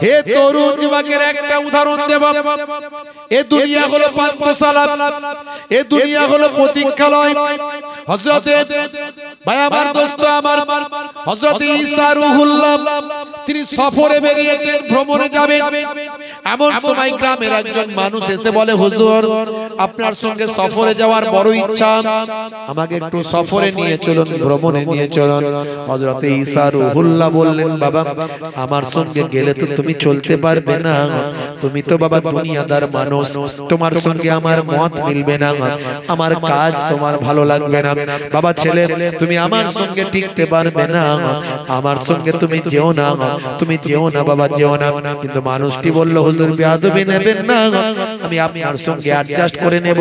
হে তরুণ যুবকের একটা উদাহরণ দেব। এ দুনিয়া হলো পান্থশালা, এ দুনিয়া হলো প্রতীক্ষালয়। হযরতে ভাই আমার দোস্ত আমার হযরতে ঈসা রূহুল্লাহ তিনি সফরে বেরিয়েছেন, ভ্রমণে যাবেন। এমন সময় গ্রামের একজন মানুষ এসে বলে, হুজুর আপনার সঙ্গে সফরে যাওয়ার বড় ইচ্ছা, আমাকে একটু সফরে নিয়ে চলুন, ভ্রমণে নিয়ে চলুন। হযরতে ঈসা রূহুল্লাহ বললেন, বাবা আমার সঙ্গে গেলে তো তুমি চলতে পারবে না, তুমি তো বাবা দুনিয়াদার মানুষ, তোমার সঙ্গে আমার মত মিলবে না, আমার কাজ তোমার ভালো লাগবে না। বাবা ছেলে তুমি আমার সঙ্গে টিকতে পারবে না, আমার সঙ্গে তুমি যেও না, তুমি যেও না বাবা, যেও না। কিন্তু মানুষটি বলল, হুজুর বেয়াদবি নেবেন না, আমি আপনার সঙ্গে অ্যাডজাস্ট করে নেব,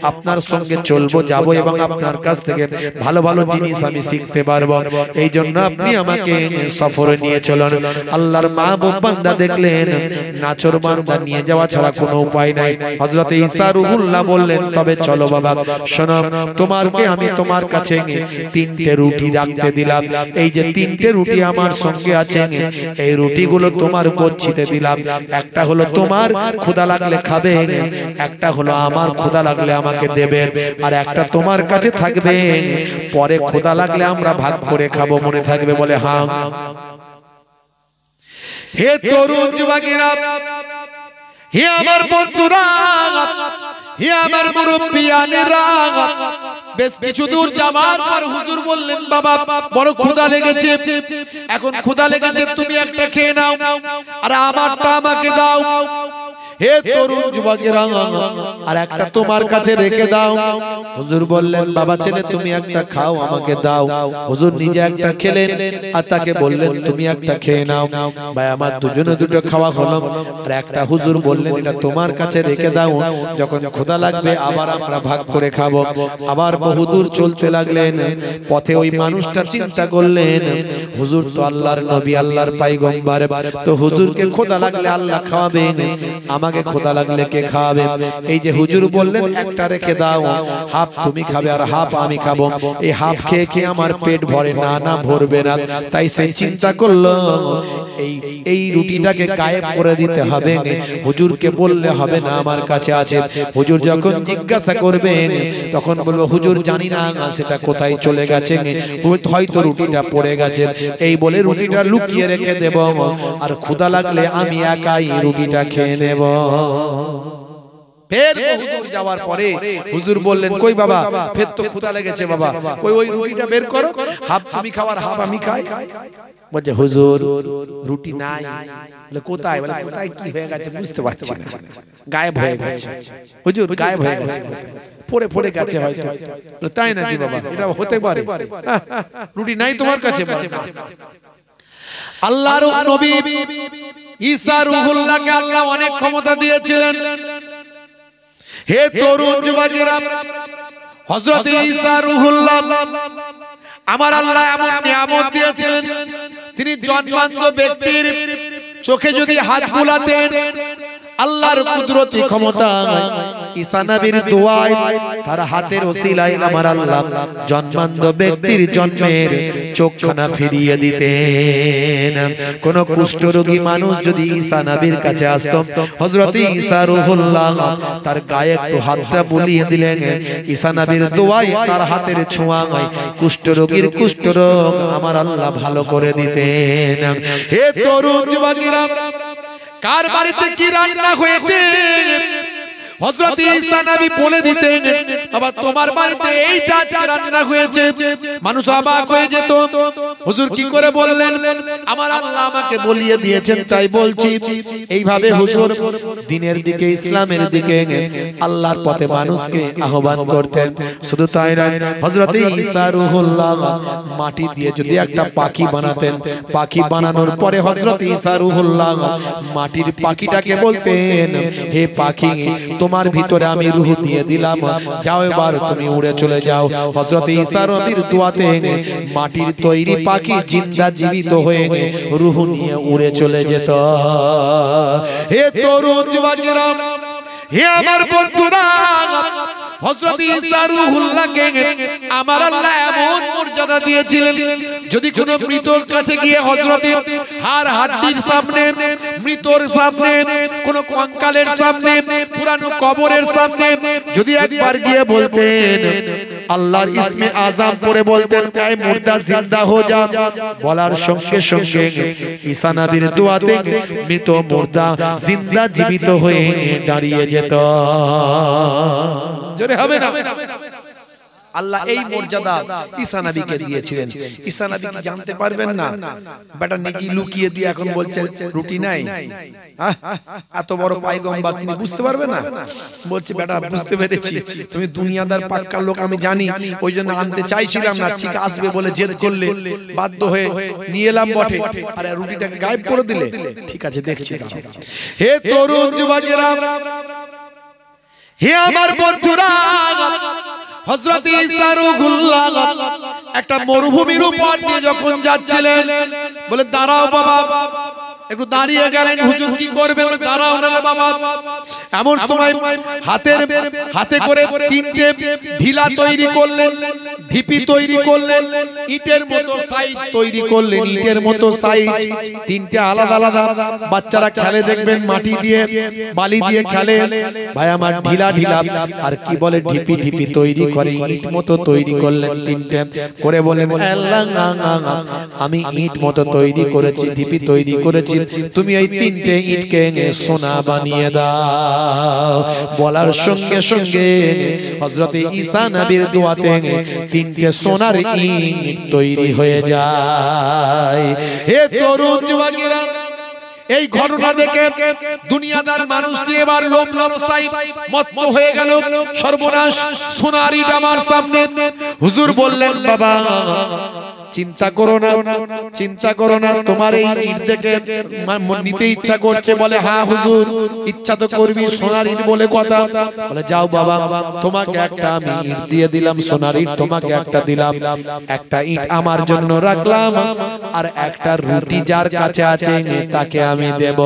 আপনার সঙ্গে চলবো, যাব এবং আপনার কাছ থেকে ভালো ভালো জিনিস আমি শিখতে পারবো, এই জন্য আপনি আমাকে সফরে নিয়ে চলুন। আল্লাহর মাহবুব বান্দা দেখলেন নাচর বান্দা নিয়ে যাওয়া ছাড়া কোনো উপায় নাই। হযরতে ঈসা রূহুল্লাহ বললেন, তবে চলো বাবা, শোনো তোমাকে আমি তোমার কাছে তিনটে রুটি রাখতে দিলাম, এই যে তিনটে রুটি আমার সঙ্গে আছে, এই রুটিগুলো তোমার গচ্ছিতে দিলাম। একটা হলো তোমার ক্ষুধা লাগলে খাবে, একটা হলো আমার ক্ষুধা লাগলে আমাকে দেবে, আর একটা তোমার কাছে থাকবে, পরে ক্ষুধা লাগলে আমরা ভাগ করে খাবো, মনে থাকবে? বলে হ্যাঁ। হে তরুণ যুবকেরা, হে আমার বন্ধুরা, হে আমার মুরব্বিয়ানেরা, বেশ কিছু দূর যাওয়ার পর হুজুর বললেন, বাবা বড় ক্ষুধা লেগেছে, এখন ক্ষুধা লেগেছে, তুমি একটা খেয়ে নাও আর আমারটা আমাকে দাও। হে তরুণ যুবকেরা, আর একটা তোমার কাছে রেখে দাও। হুজুর বললেন, বাবা ছেলে তুমি একটা খাও, আমাকে দাও। হুজুর নিজে একটা খেলেন আর তাকে বললেন, তুমি একটা খেয়ে নাও। ভাই আমার দুজনে দুটো খাওয়া হলো, আর একটা হুজুর বললেন, এটা তোমার কাছে রেখে দাও, যখন ক্ষুধা লাগবে আবার আমরা ভাগ করে খাবো। আবার বহুদূর চলতে লাগলেন, পথে ওই মানুষটা চিন্তা করলেন, হুজুর তো আল্লাহর নবী, আল্লাহর পয়গম্বর, তো হুজুরকে ক্ষুধা লাগলে আল্লাহ খাওয়াবেন, আমাকে ক্ষুধা লাগলে কে খাওয়াবে? এই যে হুজুর বললেন একটা রেখে দাও, হাফ তুমি খাবে আর হাফ আমি খাবো, এই হাফ খেয়ে খেয়ে আমার পেট ভরে না, না ভরবে না। তাই সে চিন্তা করলো এই রুটিটাকে গায়েব করে দিতে হবে, হুজুরকে বললে হবে না আমার কাছে আছে। হুজুর যখন জিজ্ঞাসা করবেন তখন বলবো, হুজুর জানি না সেটা কোথায় চলে গেছে, হয়তো রুটিটা পড়ে গেছে, এই বলে রুটিটা লুকিয়ে রেখে দেব, আর ক্ষুধা লাগলে আমি একাই রুটিটা খেয়ে নেব। ফের বহুদূর যাওয়ার পরে হুজুর বললেন, কই বাবা, ফের তো ক্ষুধা লেগেছে বাবা, কই ওই রুটিটা বের করো, হাফ তুমি খাও আর হাফ আমি খাই। বলছে, হুজুর রুটি নাই। বলে কোথায়? বলে কোথায় কি হয়ে গেছে বুঝতে পারছি না, গায়েব হয়ে গেছে। হুজুর গায়েব হয়ে গেছে, পড়ে পড়ে গেছে হয়তো। তাই নাকি বাবা? এটা হতে পারে, রুটি নাই তোমার কাছে? আল্লাহর নবী ঈসা রূহুল্লাহকে আল্লাহ অনেক ক্ষমতা দিয়েছিলেন। হে তরুণ যুবকেরা, হযরতে ঈসা রূহুল্লাহ আমার আল্লাহ এমন নিয়ামত দিয়েছিলেন, তিনি জন্মান্ধ ব্যক্তির চোখে যদি হাত বুলাতেন, আল্লাহর কুদরতি ক্ষমতা ঈসা নবীর দোয়ায় তার হাতের ওসিলায় আমার আল্লাহ জন্মান্ধ ব্যক্তির জন্মের চোখখানা ফিরিয়ে দিতেন। কোন কুষ্ঠরোগী মানুষ যদি ঈসা নবীর কাছে আসতো, হযরত ঈসা রূহুল্লাহ তার গায়ে একটু হাতটা বুলিয়ে দিলেন, ঈসা নবীর দোয়ায় তার হাতের ছোঁয়ায় কুষ্ঠরোগীর কুষ্ঠরোগ আমার আল্লাহ ভালো করে দিতেন। হে তরুণ যুবকেরা, কার বাড়িতে কি রান্না হয়েছে হযরত ঈসা নবী বলে দিতেন, বাবা তোমার বাড়িতে এইটা রান্না হয়েছে, মানুষ অবাক হয়ে যেত, হুজুর কি করে বললেন? আমার আল্লাহ আমাকে বলিয়ে দিয়েছেন তাই বলছি। এইভাবে হুজুর দ্বীনের দিকে, ইসলামের দিকে, আল্লাহর পথে মানুষকে আহ্বান করতেন। শুধু তাই নয়, হযরত ঈসা রূহুল্লাহ মাটি দিয়ে যদি একটা পাখি বানাতেন, পাখি বানানোর পরে হযরত ঈসা রূহুল্লাহ মাটির পাখিটাকে বলতেন, হে পাখি তোমার ভিতরে আমি রূহ দিয়ে দিলাম, যাও এবার তুমি উড়ে চলে যাও। হযরত ঈসা নবীর দোয়াতে মাটির তৈরি পাখি জিন্দা জীবিত হয়ে রূহ নিয়ে উড়ে চলে যেত। হে তরুণ যুবকেরা, হে আমার বন্ধুরা, হযরত ঈসা রূহুল্লাহকে আমার আল্লাহ এমন মর্যাদা দিয়েছিলেন, যদি কোনো মৃতর কাছে গিয়ে হযরত হাড়-হাড্ডির সামনে, মৃতর সামনে, কোনো কঙ্কালের সামনে, পুরানো কবরের সামনে যদি একবার গিয়ে বলতেন, আল্লাহর ইসমে আযম পড়ে বলতেন এই মুর্দা জিন্দা হো যা, বলার সঙ্গে সঙ্গে ঈসা নবীর দোয়াতে মৃত মুর্দা জিন্দা জীবিত হয়ে দাঁড়িয়ে যেত। জোরে হবে না? আল্লাহ এই মর্যাদা ঈসা নবীকে দিয়েছিলেন। ঈসা নবী কি জানতে পারবেন না? বেটা নেকি লুকিয়ে দিয়ে এখন বলছে রুটি নাই, এত বড় পয়গম্বর তুমি বুঝতে পারবে না? বলছে বেটা বুঝতে পেরেছি, তুমি দুনিয়াদার পাক্কা লোক আমি জানি, ওই জন্য আনতে চাইছিলাম না, ঠিক আসবে বলে জেদ করলে বাধ্য হয়ে নিয়ে এলাম বটে, আর রুটিটাকে গায়েব করে দিলে। ঠিক আছে দেখছি। হে তরুণ যুবকেরা, হে আমার বন্ধুরা, হযরত ঈসা রূহুল্লাহ একটা মরুভূমির উপর দিয়ে যখন যাচ্ছিলেন, বলে দাঁড়াও বাবা, একটু দাঁড়িয়ে গেলেন। হুজুর কি করবে? বলে দাঁড়াও না বাবা। এমন সময় হাতে করে তিনটে ঢিলা তৈরি করলেন, ঢিপি তৈরি করলেন, ইটের মতো সাইজ তৈরি করলেন, ইটের মতো সাইজ, তিনটে আলাদা আলাদা। বাচ্চারা খেলে দেখবেন মাটি দিয়ে, বালি দিয়ে খেলে। ভাই আমার ঢিলা ঢিলা আর কি বলে ঢিপি ঢিপি তৈরি করে ইট মতো তৈরি করলেন তিনটে করে। বলেন আল্লাহ আমি ইট মতো তৈরি করেছি, ঢিপি তৈরি করেছি, তুমি এই তিনটে ইটকে সোনা বানিয়ে দাও। বলার সঙ্গে সঙ্গে হযরত ঈসা নবীর দোয়াতে তিনটে সোনার ইট তৈরি হয়ে যায়। হে তরুণ যুবকেরা, এই ঘটনা দেখে দুনিয়াদার মানুষটি এবার লোভ লালসায় মত্ত হয়ে গেল। সর্বনাশ, সোনার ইট আমার সামনে। হুজুর বললেন বাবা চিন্তা করো না, চিন্তা করো না, তোমার এই ইট দেখে নিতে ইচ্ছা করছে। বলে হ্যাঁ হুজুর, ইচ্ছা তো করবি, সোনার ইট বলে কথা। বলে যাও বাবা, তোমাকে একটা আমি ইট দিয়ে দিলাম, সোনার ইট তোমাকে একটা দিলাম, একটা ইট আমার জন্য রাখলাম, আর একটা রুটি যার কাছে আছে তাকে আমি দেব।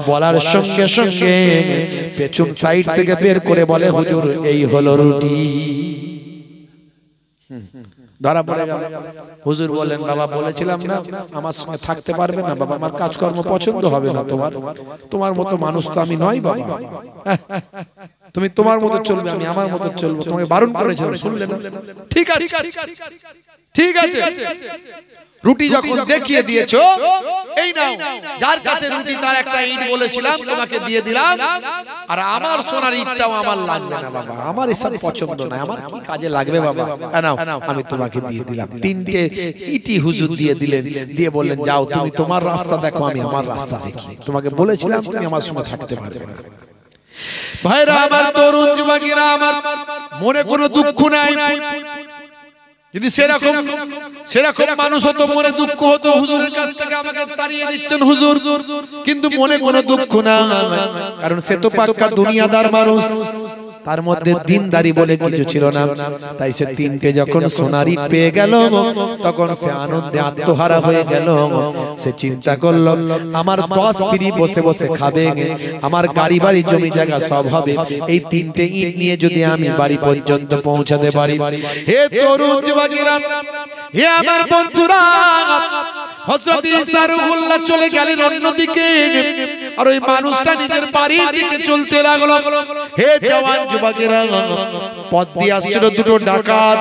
বলার সঙ্গে সঙ্গে পেছন সাইড থেকে বের করে বলে হুজুর এই হলো রুটি। ধরা পড়ে গেল। হুজুর বলেন বাবা বলেছিলাম না আমার সঙ্গে থাকতে পারবে না বাবা, আমার কাজকর্ম পছন্দ হবে না, তোমার মতো মানুষ তো আমি নই বাবা, তুমি তোমার মতো চলবে, আমি আমার মতো চলবো, তোমাকে বারণ করেছিলাম শুনলে না? ঠিক আছে ঠিক আছে, রুটি যখন দেখিয়ে দিয়েছো, এই নাও, যার কাছে রুটি তার একটা ইট বলেছিলাম তোমাকে দিয়ে দিলাম, আর আমার সোনার ইটটাও আমার লাগবে না বাবা, আমার এসব পছন্দ না, আমার কি কাজে লাগবে বাবা, নাও আমি তোমাকে দিয়ে দিলাম। তিনটে ইটি হুজুর দিয়ে দিলেন, দিয়ে বললেন যাও তুমি তোমার রাস্তা দেখো, আমি আমার রাস্তা দেখি, তোমাকে বলেছিলাম তুমি আমার সঙ্গে থাকতে পারবে না। ভাইরা আমার, তরুণ যুবকেরা আমার, মনে কোনো দুঃখ নাই। যদি সেরকম মানুষ হতো, মনে দুঃখ হতো, হুজুরের কাছ থেকে আমাকে তাড়িয়ে দিচ্ছেন হুজুর, কিন্তু মনে কোনো দুঃখ না, কারণ সে তো পাক্কা দুনিয়াদার মানুষ, তার মধ্যে দিনদারি বলে কিছু ছিল না। তাই সে তিনটে যখন সোনার ইট পেয়ে গেল, তখন সে আনন্দে আত্মহারা হয়ে গেল। সে চিন্তা করলো আমার 10 পিঁড়ি বসে বসে খাবে, আমার গাড়ি বাড়ি জমি জায়গা সব হবে, এই তিনটে ইট নিয়ে যদি আমি বাড়ি পর্যন্ত পৌঁছাতে পারি। হে তরুণ যুবকেরা, হে আমার বন্ধুরা, হযরত ঈসা রূহুল্লাহ চলে গেলেন অন্যদিকে, আর ওই মানুষটা নিজের বাড়ির দিকে চলতে লাগলো। হে জওয়ান যুবকেরা, পথ দিয়ে আসছিল দুটো ডাকাত,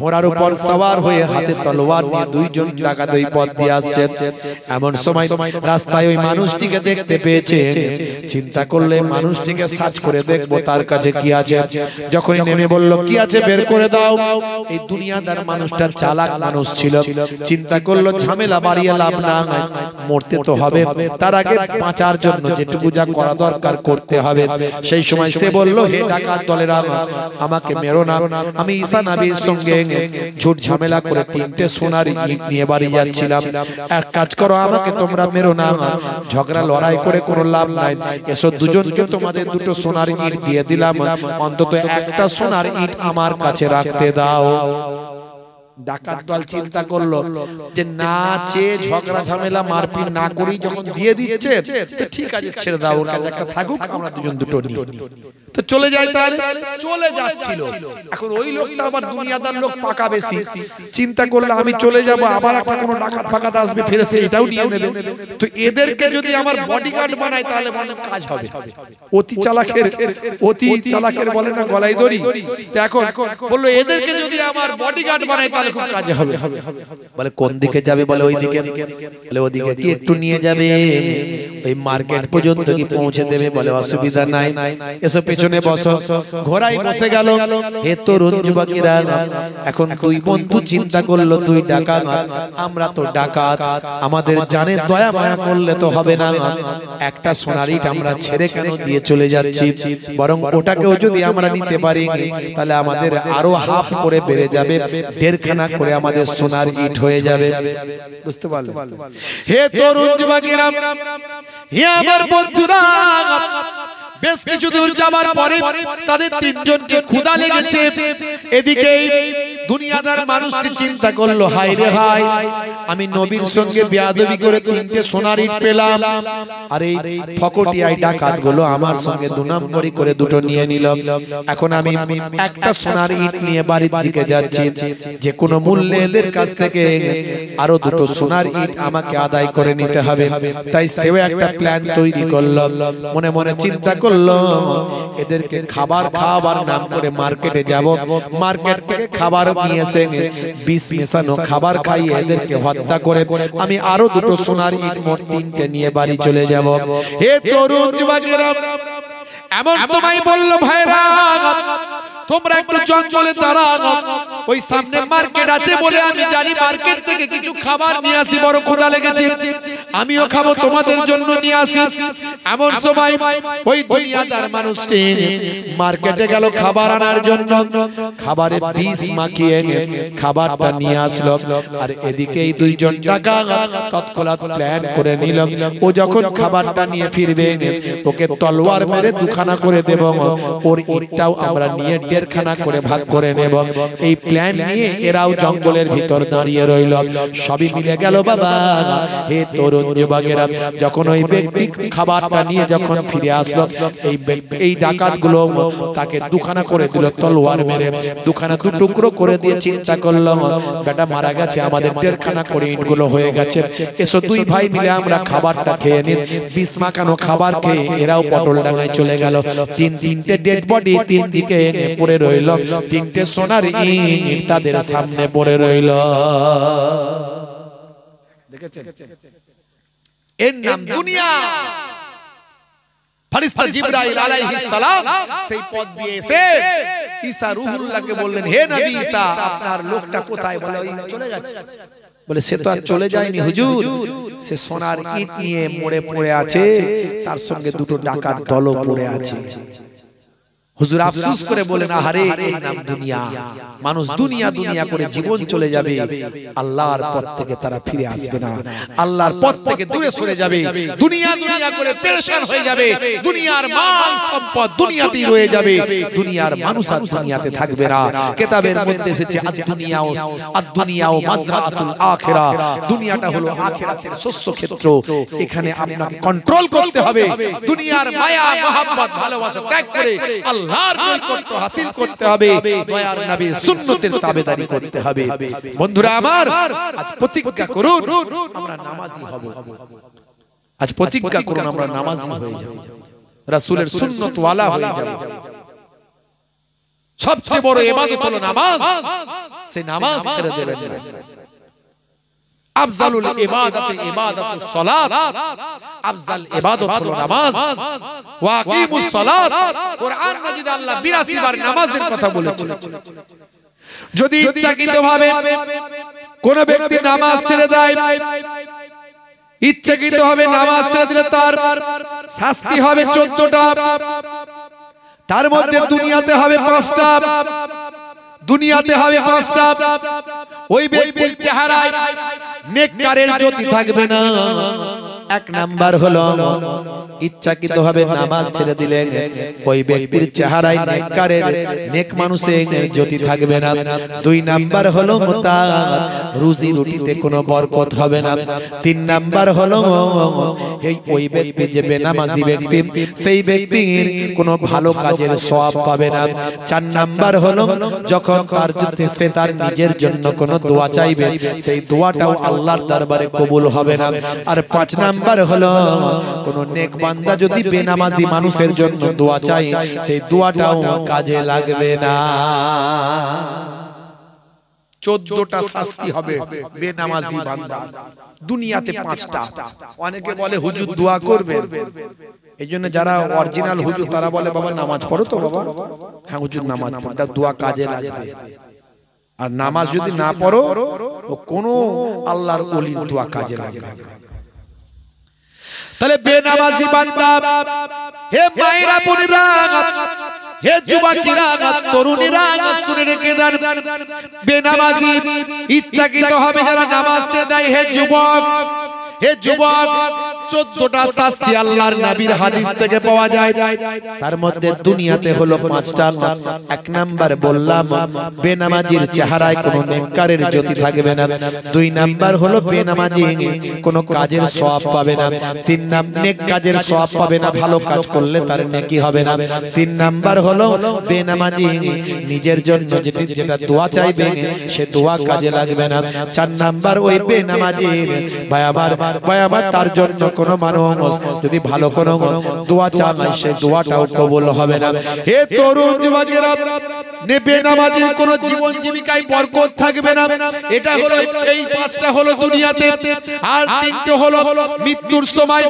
ঘোড়ার উপর সওয়ার হয়ে হাতে তলোয়ার নিয়ে দুইজন ডাকাত ওই পথ দিয়ে আসছে। এমন সময় রাস্তায় ওই মানুষটিকে দেখতে পেয়েছে, চিন্তা করলে মানুষটিকে সার্চ করে দেখবো তার কাছে কি আছে। যখনই নেমে বলল কি আছে বের করে দাও, এই দুনিয়াদার মানুষটা চালাক মানুষ ছিল, চিন্তা করলো ঝামেলা বাড়িয়ে লাভ না, মরতে তো হবে, তার আগে বাঁচার জন্য যেটুকু যা করা দরকার করতে হবে। সেই সময় সে বলল হে ডাকাত দলেরা, আমাকে মেরো না, আমি ঈসা নবীর সঙ্গে ঝুট ঝামেলা করে তিনটে সোনার ইট নিয়ে বাড়ি যাচ্ছিলাম, এক কাজ করো আমাকে তোমরা মেরো না, ঝগড়া লড়াই করে কোনো লাভ নাই, এসো দুজনকে তোমাদের দুটো সোনার ইট দিয়ে দিলাম, অন্তত একটা সোনার ইট আমার কাছে রাখতে দাও। ডাকাত দল চিন্তা করলো যে না চেয়ে ঝগড়া ঝামেলা মারপিট না করেই যখন দিয়ে দিচ্ছে তো ঠিক আছে ছেড়ে দাও, ওর কাছে একটা থাকুক, আমরা দুজন দুটো নিই। তো চলে যায়, তাহলে চলে যাচ্ছিল। এখন ওই লোকটা আবার দুনিয়াদার লোক, পাকা বেশি, চিন্তা করলে আমি চলে যাব, আবার একটা কোনো ডাকাত ফাকাত আসবে ফিরেছে এটাও নিয়ে নেবে, তো এদেরকে যদি আমার বডিগার্ড বানাই তাহলে অনেক কাজ হবে। অতি চালাকের বলে না গলায় দড়ি। তো এখন বললো এদেরকে যদি আমার বডিগার্ড বানাই তাহলে খুব কাজে হবে। বলে কোন দিকে যাবে? বলে ওই দিকে। বলে ওদিকে কি একটু নিয়ে যাবে? ওই মার্কেট পর্যন্ত কি পৌঁছে দেবে? বলে অসুবিধা নাই, এসো পেছনে বসো। ঘোড়ায় বসে গেল। হে তরুণ যুবকেরা, এখন দুই বন্ধু চিন্তা করলো তুই ডাকাত, আমরা তো ডাকাত, আমাদের জানে দয়া মায়া করলে তো হবে না, একটা সোনার ইট আমরা ছেড়ে কেন দিয়ে চলে যাচ্ছি, বরং ওটাকেও যদি আমরা নিতে পারি তাহলে আমাদের আরো হাফ করে বেড়ে যাবে, দেড়খানা করে আমাদের সোনার ইট হয়ে যাবে। বুঝতে পারলে? হে তরুণ যুবকেরা, হে আমার বন্ধুরা, বেশ কিছু দূর যাবার পরে তাদের তিনজনকে ক্ষুধা লেগেছে। এদিকে দুনিয়াদার মানুষটি চিন্তা করলো হায় রে হায়, আমি নবীর সঙ্গে বেয়াদবি করে তিনটে সোনার ইট পেলাম, আর এই ফকটিয়ায় ডাকাত গুলো আমার সঙ্গে দু নম্বরই করে দুটো নিয়ে নিল। এখন আমি একটা সোনার ইট নিয়ে বাড়ির দিকে যাচ্ছি, যে কোনো মূল্যে এদের কাছ থেকে আরো দুটো সোনার ইট আমাকে আদায় করে নিতে হবে। তাই সেও একটা প্ল্যান তৈরি করলো, মনে মনে চিন্তা করলো এদেরকে খাবার খাওয়াবার নাম করে মার্কেটে যাব, মার্কেট থেকে খাবার নিয়ে এসে বিষ মেশানো খাবার খাইয়ে এদেরকে হত্যা করে আমি আরো দুটো সোনার ইট মোট তিনটে নিয়ে বাড়ি চলে যাব। হে তরুণ যুবকেরা, এমন সময় বলল ভাইরা তোমরা একটু জঙ্গলে দাঁড়াও, ওই সামনে মার্কেট আছে বলে আমি জানি মার্কেট থেকে কিছু খাবার নিয়ে আসি, বড় ক্ষুধা লেগেছে, আমিও খাবো, তোমাদের জন্য নিয়ে আসি। এমন সময় ওই দুনিয়াদার মানুষটি মার্কেটে গেল খাবার আনার জন্য, খাবারে বিষ মাখিয়ে খাবারটা নিয়ে আসলো, আর এদিকে এই দুইজন ডাকাত তৎক্ষণাৎ প্ল্যান করে নিল ও যখন খাবারটা নিয়ে ফিরবে ওকে তলোয়ার মেরে দুখানা করে দেব, ওর ইটটাও আমরা নিয়ে দেড়খানা করে ভাগ করে নেব। এই প্ল্যান নিয়ে এরাও জঙ্গলের ভিতর দাঁড়িয়ে রইল। সবই মিলে গেল বাবা। হে তরুণ যুবকেরা, যখন ওই ব্যক্তি খাবারটা নিয়ে যখন ফিরে আসলো, এই ডাকাতগুলো তাকে দুখানা করে দিল তলোয়ার মেরে, দুখানা দু টুকরো করে দিয়ে চিন্তা করলো বেটা মারা গেছে, আমাদের দেড়খানা করে ইটগুলো হয়ে গেছে, এসো দুই ভাই মিলে আমরা খাবারটা খেয়ে নিই। বিষ মাখানো খাবার খেয়ে এরাও পটল ডাঙায় চলে গেল। তিনটে ডেড বডি তিন দিকে পড়ে রইল, তিনটে সোনার ইট তাদের সামনে পড়ে রইল। দেখেছেন? এর নাম দুনিয়া। ফেরেশতা জিবরাইল আলাইহিস সালাম সেই পথ দিয়ে এসে ঈসা রূহুল্লাহকে বললেন, হে নবী ঈসা, আপনার লোকটা কোথায়? বলে ওই চলে যাচ্ছে। বলে সে তো আর চলে যায়নি হুজুর, সে সোনার ইট নিয়ে মরে পড়ে আছে, তার সঙ্গে দুটো ডাকাত দলও পড়ে আছে। হুজুর আফসোস করে বলেন, আহারে এর নাম দুনিয়া। মানুষ দুনিয়া দুনিয়া করে জীবন চলে যাবে, আল্লাহর পথ থেকে তারা ফিরে আসবে না, আল্লাহর পথ থেকে দূরে সরে যাবে, দুনিয়া দুনিয়া করে পেরেশান হয়ে যাবে, দুনিয়ার মাল সম্পদ দুনিয়াতেই রয়ে যাবে, দুনিয়ার মানুষ আর দুনিয়াতে থাকবে না। কিতাবের মধ্যে এসেছে আদ-দুনিয়াও মাজরাতুল আখিরা, দুনিয়াটা হলো আখিরাতের শস্য ক্ষেত্র। এখানে আপনাকে কন্ট্রোল করতে হবে, দুনিয়ার মায়া মহব্বত ভালোবাসা ত্যাগ করে আল্লাহর নৈকট্য হাসিল করতে হবে, দয়ার নবীর সুন্নতের তাবেদারি করতে হবে। বন্ধুরা আমার, আজ প্রতিজ্ঞা করুন আমরা নামাজি হব। আজ প্রতিজ্ঞা করুন আমরা নামাজি হয়ে যাব, রাসূলের সুন্নত ওয়ালা হয়ে যাব। সবচেয়ে বড় ইবাদত হলো নামাজ, সেই নামাজ ছেড়ে দেবেন না। আফজালুল ইবাদাতি ইবাদাতুস সালাত, আফজাল ইবাদত হলো নামাজ। ওয়া আকিমুস সালাত, কোরআন মাজিদে আল্লাহ 82 বার নামাজের কথা বলেছেন। যদি ইচ্ছাকৃতভাবে কোন ব্যক্তি নামাজ ছেড়ে দেয়, ইচ্ছাকৃতভাবে নামাজ ছেড়ে দিলে তার শাস্তি হবে 14টা, তার মধ্যে দুনিয়াতে হবে 5টা, দুনিয়াতে হবে 5টা। ওই ব্যক্তির চেহারায় নেককারের জ্যোতি থাকবে না, এক নাম্বার হলো ইচ্ছাকৃতভাবে নামাজ ছেড়ে দিলেন, ওই ব্যক্তির চেহারায় নেককারের নেক মানুষের জ্যোতি থাকবে না। দুই নাম্বার হলো তার রুজি রুটিতে কোনো বরকত হবে না। তিন নাম্বার হলো ওই ব্যক্তি যে বেনামাজি ব্যক্তি, সেই ব্যক্তির কোনো ভালো কাজের সওয়াব পাবে না। চার নাম্বার হলো যখন তার যুদ্ধে সে তার নিজের জন্য কোনো দোয়া চাইবে, সেই দোয়াটাও আল্লাহর দরবারে কবুল হবে না। আর পাঁচ নাম্বার হলো কোন নেক বান্দা যদি বেনামাজি মানুষের জন্য দোয়া চায়, সেই দোয়াটাও কাজে লাগবে না। 14টা শাস্তি হবে বেনামাজি বান্দা, দুনিয়াতে 5টা। অনেকে বলে হুজুর দোয়া করবে, এইজন্য যারা অরিজিনাল হুজুর তারা বলে বাবা নামাজ পড়ো তো বাবা। হ্যাঁ হুজুর নামাজ পড়ো, তার দোয়া কাজে লাগবে। আর নামাজ যদি না পড়ো ও কোনো আল্লাহর ওলির দোয়া কাজে লাগবে না। তাহলে বেনামাজি বান্দা, হে মায়েরা বোনেরা, হে যুবকেরা, তরুণীরা, শুনে রেখে দেন, বেনামাজি ইচ্ছাকৃতভাবে যারা নামাজ ছেড়ে দেয়, হে যুবক, হে যুবক, 14টা শাস্তি আল্লাহর নবীর হাদিস থেকে পাওয়া যায়। তার মধ্যে দুনিয়াতে হলো 5টা। এক নাম্বার বললাম বেনামাজির চেহারায় কোনো নেককারের জ্যোতি থাকবে না। দুই নাম্বার হলো বেনামাজি কোনো কাজের সওয়াব পাবে না। তিন নাম্বার নেক কাজের সওয়াব পাবে না, ভালো কাজ করলে তার নেকি হবে না। তিন নাম্বার হলো বেনামাজি নিজের জন্য যেটা দোয়া চাইবে সে দোয়া কাজে লাগবে না। চার নাম্বার ওই বেনামাজির ভাই আমার তার জন্য কোন মানুষ যদি ভালো কোনো দোয়া চায় সেই দোয়াটাও কবুল হবে না। হে তরুণ যুবকেরা, বেনামাজির কোন জীবন জীবিকায় বরকত থাকবে না। এটা হলো এই 5টা হলো দুনিয়াতে, আর 3টে হলো মৃত্যুর সময়।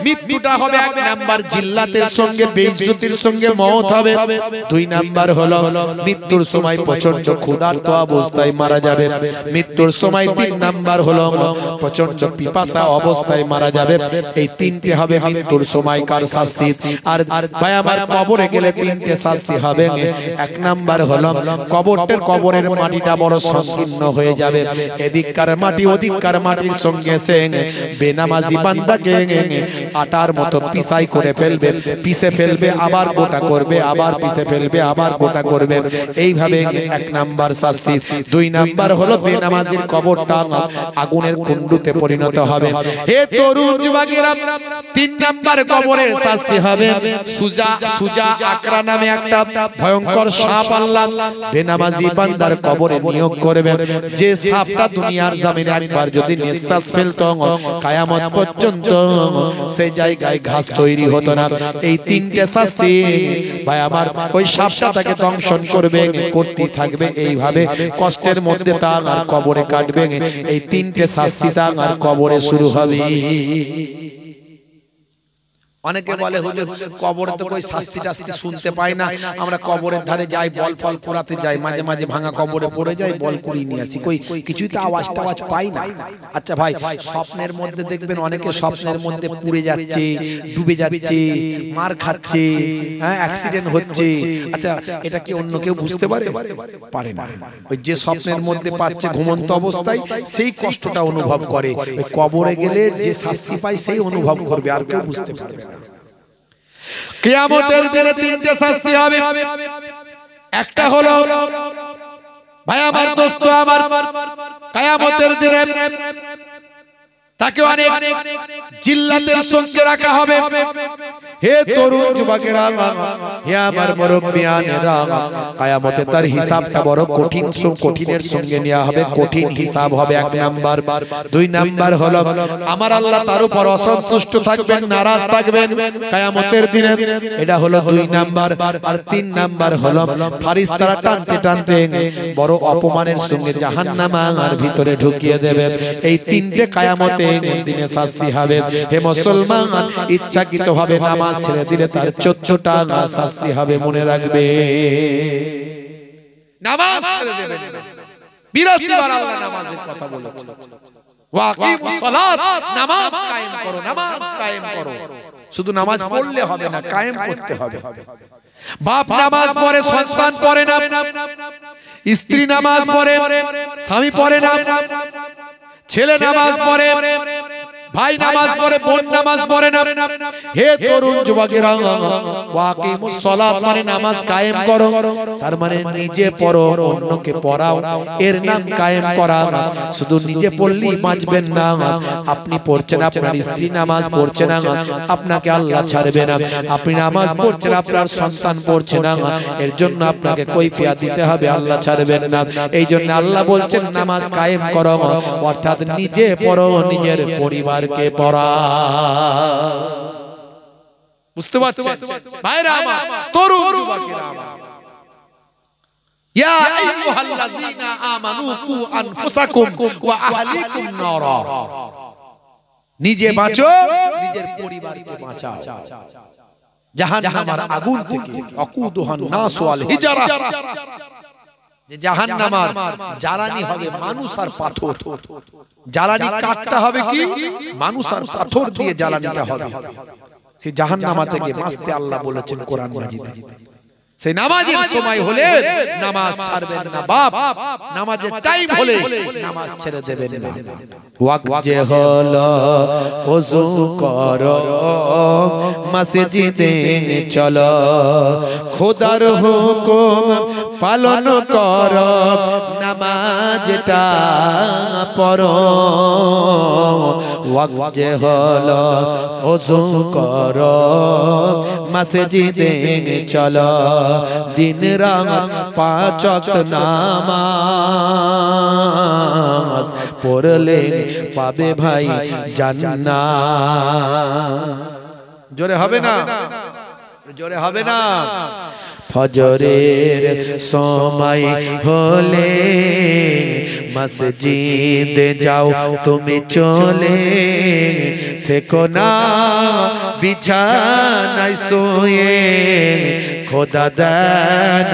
মৃত্যুটা হবে 1 নাম্বার জিল্লাতের সঙ্গে বেইজ্জতির সঙ্গে মওত হবে। 2 নাম্বার হলো মৃত্যুর সময় প্রচন্ড ক্ষুধার্ত অবস্থায় মারা যাবে। মৃত্যুর সময় 3 নাম্বার হলো প্রচন্ড পিপাসা অবস্থায় মারা যাবে। এই 3টে হবে মৃত্যুর সময়কার শাস্তি। আর ভাই আমার কবরে গেলে 3টে শাস্তি হবে। 1 নাম্বার হলো কবরের মাটিটা বড় সংকীর্ণ হয়ে যাবে। এদিককার মাটি ওদিককার মাটির সঙ্গে সে বেনামাজি বান্দাকে আটার মতো পিসাই করে ফেলবে, পিষে ফেলবে, আবার গোটা করবে, আবার পিষে ফেলবে, আবার গোটা করবে। এইভাবে 1 নাম্বার শাস্তি। 2 নাম্বার হলো বেনামাজির কবরটা আগুনের কুণ্ডুতে পরিণত হবে। হে তরুণ যুবকেরা, 3 নাম্বার কবরের শাস্তি হবে সুজা আকরা নামে একটা ভয়ঙ্কর সাপ আল্লাহ বেনামাজি বান্দার কবরে নিয়োগ করবে। যে সাপটা দুনিয়ার জমিনে একবার যদি নিঃশ্বাস ফেলতো কিয়ামত পর্যন্ত সেই জায়গায় ঘাস তৈরি হতো না। এই 3টে শাস্তি ভাই আমার ওই সাপটা তাকে দংশন করবে, করতে থাকবে। এইভাবে কষ্টের মধ্যে তার আর কবরে কাটবে। এই 3টে শাস্তি তার আর কবরে শুরু হবে। অনেকে বলে হুজুর কবরে তো কই শাস্তি টাস্তি শুনতে পাই না, আমরা কবরের ধারে যাই, বল ফল কুড়াতে যাই, মাঝে মাঝে ভাঙা কবরে পড়ে যাই, বল কুড়িয়ে নিয়ে আসি, কই কিছুই তো আওয়াজ পাই না। আচ্ছা ভাই, স্বপ্নের মধ্যে দেখবেন অনেকে স্বপ্নের মধ্যে পুড়ে যাচ্ছে, ডুবে যাচ্ছে, মার খাচ্ছে, হ্যাঁ অ্যাক্সিডেন্ট হচ্ছে। আচ্ছা এটা কি অন্য কেউ বুঝতে পারে না। ওই যে স্বপ্নের মধ্যে পাচ্ছে ঘুমন্ত অবস্থায় সেই কষ্টটা অনুভব করে, ওই কবরে গেলে যে শাস্তি পায় সেই অনুভব করবে, আর কেউ বুঝতে পারবে না। কিয়ামতের দিনে 3টে শাস্তি হবে। একটা হলো ভাই আমার দোস্ত আমার, কিয়ামতের দিনে তাকে অনেক জিল্লাতের সঙ্গে রাখা হবে। হে তরুণ যুবকেরা, হে আমার মুরব্বিয়ানেরা, কিয়ামতে তার হিসাবটা বড় কঠিনের সঙ্গে নেওয়া হবে, কঠিন হিসাব হবে। 1 নাম্বার। 2 নাম্বার হলো আমার আল্লাহ তার উপর অসন্তুষ্ট থাকবেন, নারাজ থাকবেন কিয়ামতের দিনে। এটা হলো 2 নাম্বার। আর 3 নাম্বার হলো ফেরেশতারা টানতে টানতে বড় অপমানের সঙ্গে জাহান্নামের ভিতরে ঢুকিয়ে দেবে। এই 3টে কিয়ামতের দিনে শাস্তি হবে। হে মুসলমান, ইচ্ছাকৃতভাবে নামাজ ছেড়ে দিলে তার 14টা শাস্তি হবে, মনে রাখবে। নামাজ ছেড়ে দেবেন না। 82 বার আল্লাহ নামাজের কথা বলেছেন, ওয়াকিমুস সালাত, নামাজ কায়েম করো, নামাজ কায়েম করো। শুধু নামাজ পড়লে হবে না, কায়েম করতে হবে। বাপ নামাজ পড়ে, সন্তান পড়ে না। স্ত্রী নামাজ পড়ে, স্বামী পড়ে না। ছেলে নামাজ পড়ে, ভাই নামাজ পড়ে, বোন নামাজ পড়ে না। হে তরুণ যুবকেরা, ওয়াকিমুস সালাত মানে নামাজ কায়েম করো। তার মানে নিজে পড়ো, অন্যকে পড়াও, এর নাম কায়েম করা। শুধু নিজে পড়লেই বাঁচবেন না। আপনি পড়ছেন, আপনার স্ত্রী নামাজ পড়ছে না, আপনাকে আল্লাহ ছাড়বে না। আপনি নামাজ পড়ছেন, আপনার সন্তান পড়ছে না, এর জন্য আপনাকে কৈফিয়ত দিতে হবে, আল্লাহ ছাড়বেন না। এই জন্য আল্লাহ বলছেন নামাজ কায়েম করো, অর্থাৎ নিজে পড়ো, নিজের পরিবারকে পড়া। বুঝতে পারছেন ভাইরা আমার, তরুণ যুবকেরা আমার, ইয়া আইয়ুহাল্লাযীনা আমানু কু আনফুসাকুম ওয়া আহলিকুম নারা। নিজে বাঁচো, নিজের পরিবারকে বাঁচাও জাহান্নামের আগুন থেকে। আকুদুহান নাস ওয়াল হিজারা, যে জাহান্নামের জ্বালানি হবে মানুষ আর পাথর। জ্বালানি কাঠটা হবে কি? মানুষ আর পাথর দিয়ে জ্বালানিটা হবে। সেই জাহান্নামা থেকে বাঁচতে আল্লাহ বলেছেন কোরআন মাজিদে। সেই নামাজের সময় হলে নামাজ ছাড়বেন না বাপ, নামাজের টাইম হলে নামাজ ছেড়ে দেবেন না। ওয়াক্ত যে হলো ওযু করো, মসজিদে চলো, খোদার হুকুম পালন করো, নামাজটা পড়ো। ওয়াক্ত যে হলো ওযু করো, মসজিদে চলো, দিন রাত 5 ওয়াক্ত নামাজ পড়লে পাবে ভাই জান্নাত। জোরে হবে না? জোরে হবে না? ফজরের সময় হলে মসজিদে যাও তুমি চলে, থেকো না বিছানায় শুয়ে, খোদা দেন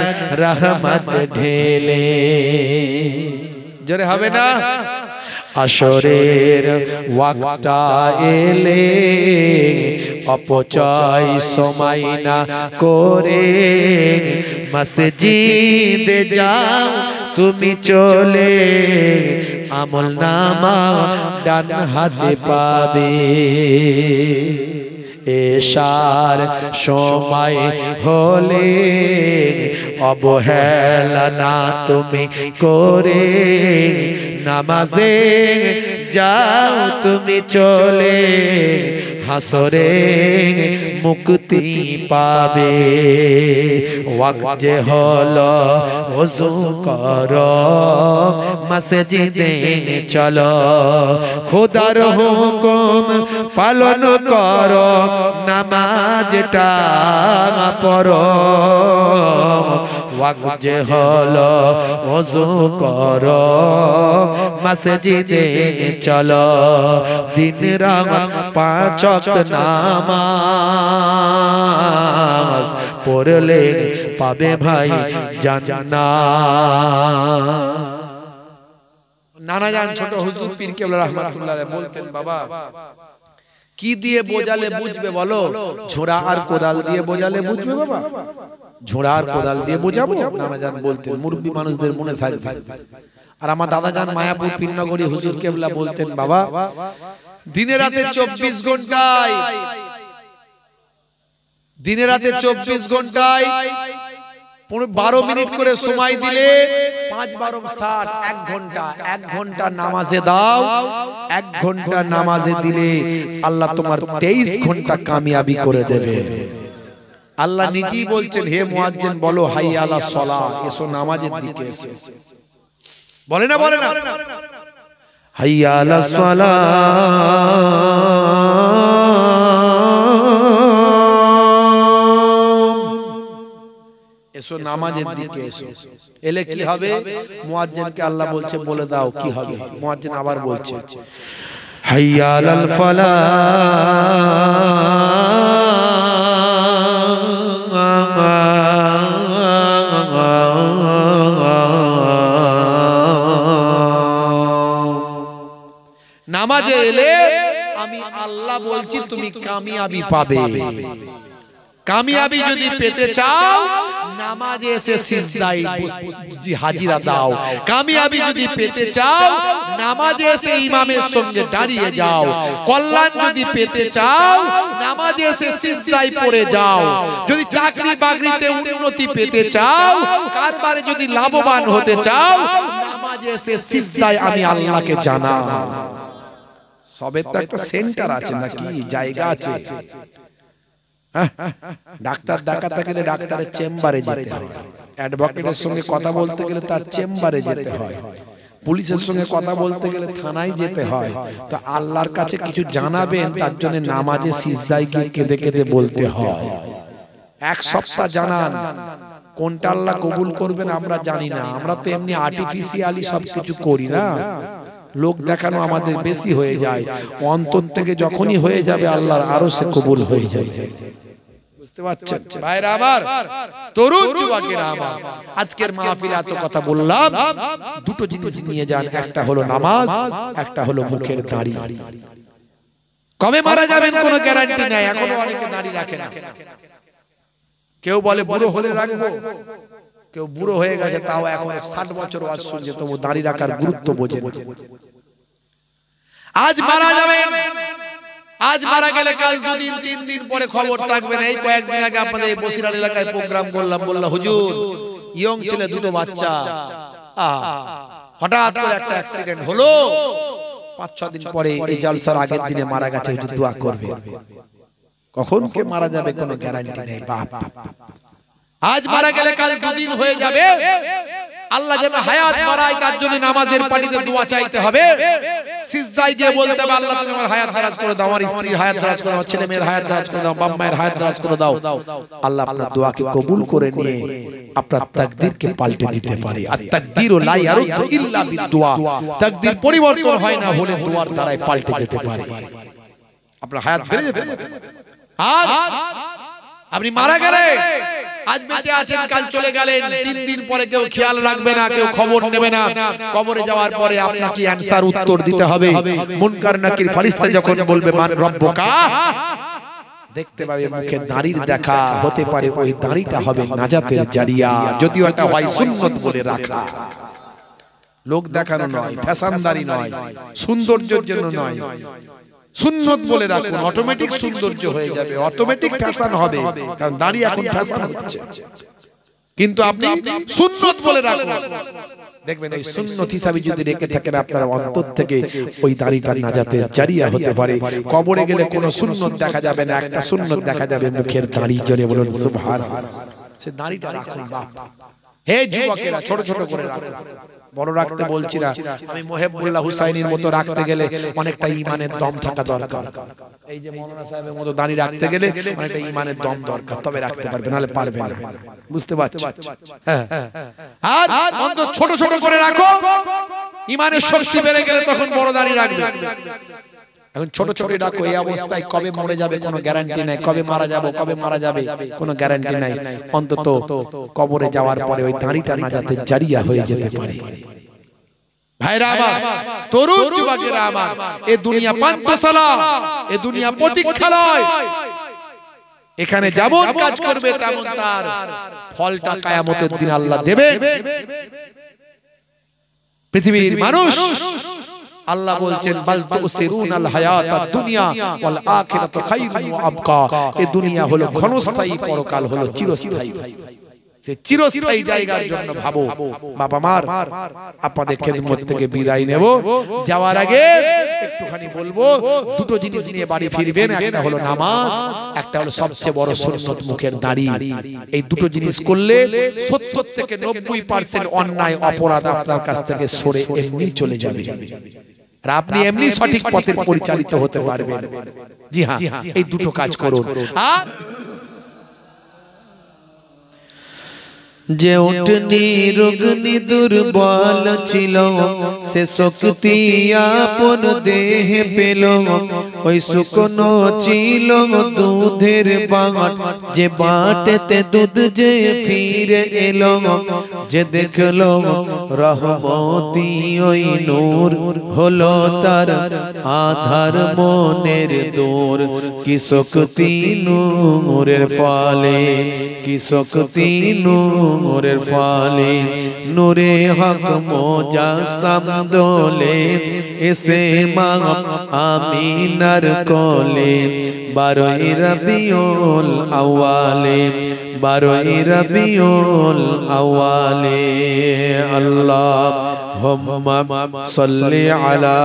রহমত ঢেলে। জোরে হবে না? আসরের ওয়াক্তটা এলে অপচয় সময় না করে, মসজিদে যাও তুমি চলে, আমল নামা ডান হাতে পাবে। এশার সময় হলে অবহেলা না তুমি করে, নামাজে যাও তুমি চলে, হাসরে মুক্তি পাবে। ওয়াক্ত যে হলো ওযু করো, মসজিদে চলো, খোদার হুকুম পালন করো, নামাজটা পড়ো। ওয়াক্ত যে হলো ওযু করো, মসজিদে চলো, দিন রাত 5 ওয়াক্ত নামাজ পড়লে পাবে ভাই জান্নাত। নানা জান ছোট হুজুর পীর কেবলা রাহমাতুল্লাহ আলাইহি বলতেন, বাবা কি দিয়ে বোঝালে বুঝবে বলো? ঝোড়া আর কোদাল দিয়ে বোঝালে বুঝবে বাবা? ঝোড়া আর কোদাল দিয়ে বোঝাবো? নানা জান বলতেন, মুরব্বী মানুষদের মনে থাকবে। আর আমার দাদা জান মায়াপুর পীরনগরী হুজুর কেবলা বলতেন, বাবা দিনে রাতে 24 ঘন্টায়, দিনে রাতে 24 ঘন্টায় 12 মিনিট করে সময় দিলে 5 12 60 1 ঘন্টা, 1 ঘন্টা নামাজে দাও। 1 ঘন্টা নামাজে দিলে আল্লাহ তোমার 23 ঘন্টা কামিয়াবি করে দেবে। আল্লাহ নিজেই বলছেন, হে মুয়াজ্জিন বলো হাইয়া আলাস সালাহ, এসো নামাজের দিকে এসো। বলে না? বলে না? হাইয়া আলাস সালাহ, এসো নামাজের দিকে এসো। এলে কি হবে? মুয়াজ্জিনকে আল্লাহ বলছে বলে দাও কি হবে। মুয়াজ্জিন আবার বলছে হাইয়া আলাল ফালাহ, নামাজে এলে আমি আল্লাহ বলছি তুমি কামিয়াবি পাবে। কামিয়াবি যদি পেতে চাও নামাজে এসে সিজদায় হাজিরা দাও। কামিয়াবি যদি পেতে চাও নামাজে এসে ইমামের সঙ্গে দাঁড়িয়ে যাও। কল্যাণ যদি পেতে চাও নামাজে এসে সিজদায় পড়ে যাও। যদি চাকরি বাকরিতে উন্নতি পেতে চাও, কারবারে যদি লাভবান হতে চাও, নামাজে এসে সিজদায় আমি আল্লাহকে জানাও। সবের তো একটা সেন্টার আছে নাকি, জায়গা আছে। ডাক্তার দেখাতে গেলে ডাক্তারের চেম্বারে যেতে হয়, অ্যাডভোকেটের সঙ্গে কথা বলতে গেলে তার চেম্বারে যেতে হয়, পুলিশের সঙ্গে কথা বলতে গেলে থানায় যেতে হয়। তো আল্লাহর কাছে কিছু জানাবেন, তার জন্য নামাজে সিজদায় গিয়ে কেঁদে কেঁদে বলতে হয়। এক সপ্তাহ জানান, কোনটা আল্লাহ কবুল করবেন আমরা জানি না। আমরা তো এমনি আর্টিফিশিয়ালি সবকিছু করি না, লোক দেখানো আমাদের বেশি হয়ে যায়। অন্তর থেকে যখনই হয়ে যাবে আল্লাহর আরো সে কবুল হয়ে যাবে। বুঝতে পারছেন ভাইরা আমার, তরুণ যুবকেরা আমার, আজকের মাহফিলে এত কথা বললাম, দুটো জিনিস নিয়ে যান, একটা হলো নামাজ, একটা হলো মুখের দাড়ি। কবে মারা যাবেন কোনো গ্যারান্টি নাই, এখনো অনেকে দাড়ি রাখে না। কেউ বলে বুড়ো হলে রাখবো, কেউ বুড়ো হয়ে গেছে তাও এখন 60 বছর ওয়াজ শুনছে, তবু দাড়ি রাখার গুরুত্ব বোঝে না। আজ মারা যাবেন, আজ মারা গেলে কাল 2 দিন 3 দিন পরে খবর থাকবে না। এই কয়েকদিন আগে আপনাদের বসিরহাট এলাকায় প্রোগ্রাম করলাম, বললাম হুজুর ইয়ং ছেলে, 2টো বাচ্চা, হঠাৎ করে একটা অ্যাক্সিডেন্ট হলো, 5-6 দিন পরে এই জলসার আগের দিনে মারা গেছে। হুজুর দোয়া করবে। কখন কে মারা যাবে কোনো গ্যারান্টি নেই বাপ। আজ মারা গেলে কাল 2 দিন হয়ে যাবে। আল্লাহ যেন হায়াত বাড়ায়, তার জন্য নামাজের পানিতে দোয়া চাইতে হবে, সিজদায় গিয়ে বলতে হবে আল্লাহ তুমি আমার হায়াত দারাজ করে দাও, আমার স্ত্রীর হায়াত দারাজ করে দাও, ছেলে মেয়ের হায়াত দারাজ করে দাও, বাবা মায়ের হায়াত দারাজ করে দাও। আল্লাহ আপনার দোয়াকে কবুল করে নিয়ে আপনার তাকদীরকে পাল্টে দিতে পারে। আর তাকদীরু লা ইয়ারুদ্দু ইল্লা বিদুয়া, তাকদীর পরিবর্তন হয় না, হলে দোয়ার দ্বারাই পাল্টে যেতে পারে, আপনার হায়াত বেড়ে যেতে পারে। আর আপনি মারা গেলে, আজ বেঁচে আছেন কাল চলে গেলেন, 3 দিন পরে কেউ খেয়াল রাখবে না, কেউ খবর নেবে না। কবরে যাওয়ার পরে আপনাকে অ্যানসার উত্তর দিতে হবে। মুনকার নাকির ফেরেশতা যখন বলবে মান রব্বুকা, দেখতে পাবে মুখে দাড়ির দেখা, হতে পারে ওই দাড়িটা হবে নাজাতের জারিয়া, যদিও এটা হয় সুন্নাত বলে রাখা। লোক দেখানো নয়, ফ্যাশনদারি নয়, সৌন্দর্যের জন্য নয়, সুন্নত বলে রাখুন, অটোমেটিক সৌন্দর্য হয়ে যাবে, অটোমেটিক ফ্যাশন হবে, কারণ দাড়ি এখন ফ্যাশন হচ্ছে। কিন্তু আপনি সুন্নত বলে রাখুন, দেখবেন ওই সুন্নত হিসাবে যদি রেখে থাকেন আপনার অন্তর থেকে ওই দাড়িটা নাজাতের জারিয়া হতে পারে। কবরে গেলে কোনো সুন্নত দেখা যাবে না, একটা সুন্নত দেখা যাবে মুখের দাড়ি। জোরে বলুন সুবহানাল্লাহ। সে দাড়িটা রাখুন বাপ। হে যুবকেরা, ছোট ছোট করে রাখুন, বড় রাখতে বলছি না। আমি মুহিবুল্লাহ হুসাইনির মতো রাখতে গেলে অনেকটা ঈমানের দম থাকা দরকার। এই যে মাওলানা সাহেবের মতো দাড়ি রাখতে গেলে অনেকটা ঈমানের দম দরকার, তবে রাখতে পারবে, নাহলে পারবে না। বুঝতে পারছো? হ্যাঁ। আর অন্তত ছোট ছোট করে রাখো, ঈমানের শক্তি বেড়ে গেলে তখন বড় দাড়ি রাখবে। এখন ছোট ছোট রাখো, এই অবস্থায় কবে মরে যাবে কোনো গ্যারান্টি নাই, কবে মারা যাবে কোনো গ্যারান্টি নাই। অন্তত কবরে যাওয়ার পরে ওই দাড়িটা নাজাতের জারিয়া হয়ে যেতে পারে। ভাইরা আমার, তরুণ যুবকেরা আমার, এই দুনিয়া পান্থশালা, এই দুনিয়া প্রতীক্ষালয়। এখানে যেমন কাজ করবে তেমন তার ফলটা কিয়ামতের দিন আল্লাহ দেবে। পৃথিবীর মানুষ, আল্লাহ বলছেন বাল তুসিরুনাল হায়াতাদ দুনিয়া ওয়াল আখিরাতু খায়রুন ওয়া আবকা। এই দুনিয়া হলো ক্ষণস্থায়ী, পরকাল হলো চিরস্থায়ী। সে চিরস্থায়ী জায়গার জন্য ভাবো। বাবা মার, আপনাদের খেদমত থেকে বিদায় নেব। যাওয়ার আগে একটুখানি বলবো, দুটো জিনিস নিয়ে বাড়ি ফিরবেন। একটা হলো নামাজ, একটা হলো সবচেয়ে বড় সুন্নত মুখের দাড়ি। এই দুটো জিনিস করলে 70 থেকে 90% অন্যায় অপরাধ আপনার কাছ থেকে সরে এমনি চলে যাবে, আর আপনি এমনি সঠিক পথে পরিচালিত হতে পারবেন। জি হ্যাঁ, এই দুটো কাজ করুন। আর যে উঠনি রোগনি দুর্বল ছিল, সে শক্তি আপন দেহে পেল। ওই শুকনো ছিল দুধের বাট, যে বাটেতে দুধ যে ফিরে এলো। যে দেখলো রহমতি ওই নূর হলো তার আধার মনের দূর কি শক্তি নূরের ফলে কি শক্তি নূরের ফলে নূরে হক মুজাসসাম দোলে এসে মা আমিনার কোলে 12 রবিউল আউয়ালে 12 রবিউল আউয়ালে আল্লাহুম্মা সাল্লি আলা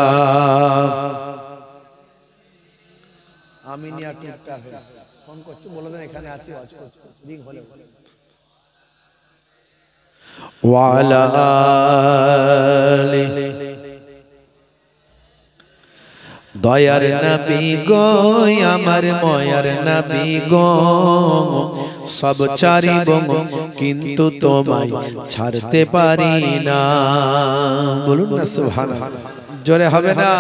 আমিনিয়া টুকটাক ফোন করছি বলে দেন এখানে আছি ওয়াজ করছি রিং হলে ওয়া আলা আলিহি দয়ার নবী গো আমার ময়ার নবী গো সব ছাড়িব কিন্তু তোমায় ছাড়তে পারি না বলুন না সুবহানাল্লাহ জোরে হবে না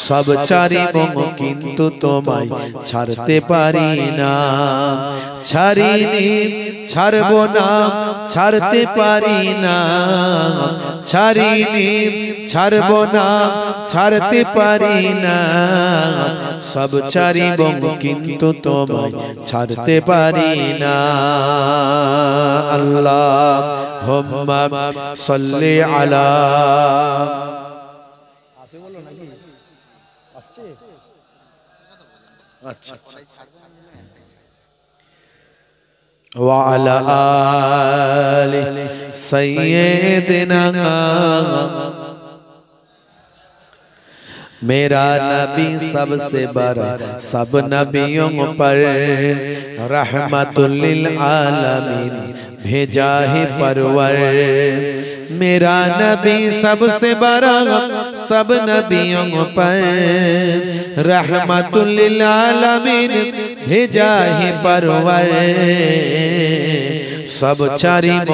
সব ছাড়িব কিন্তু তোমায় ছাড়তে পারি না ছাড়িনি ছাড়ব না ছাড়তে পারি না ছাড়িনি ছাড়ব না ছাড়তে পারি না সব ছাড়িব কিন্তু তোমায় ছাড়তে পারি না আল্লাহুম্মা সাল্লি আলা আছে বলো নাকি আসছে আচ্ছা وعلى آل سيدنا मेरा नबी सबसे बड़ा सब नबियों पर रहमतुल लिल आलमीन भेजा है परवर मेरा नबी सबसे बड़ा सब नबियों पर रहमतुल लिल आलमीन भेजा है परवर सब ছাড়িব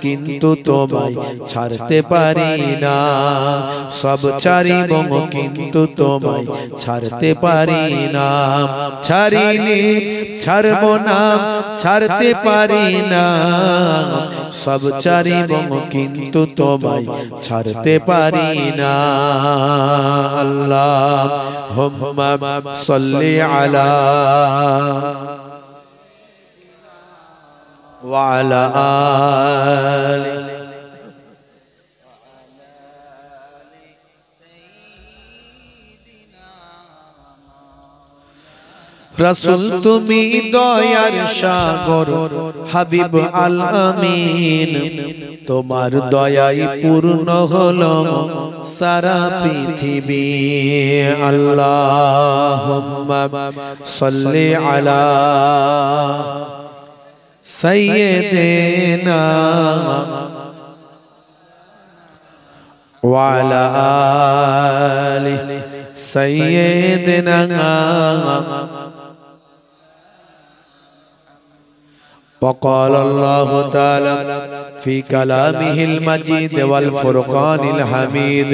কিন্তু তোমায় ছাড়তে পারি না সব ছাড়িব কিন্তু তোমায় ছাড়তে পারি না ছাড়িনি ছাড়ব না ছাড়তে পারি না সব ছাড়িব কিন্তু তোমায় ছাড়তে পারি না আল্লাহুম্মা সাল্লি আলা وعلى آله रसूल तुमी दयार सागर हबीब आल आमीन তোমার দয়ায় পূর্ণ হলো সারা পৃথিবী আল্লাহুম্মা সাল্লি আলা سيدنا وعلى آل سيدنا وقال الله تعالى في كلامه المجيد والفرقان الحميد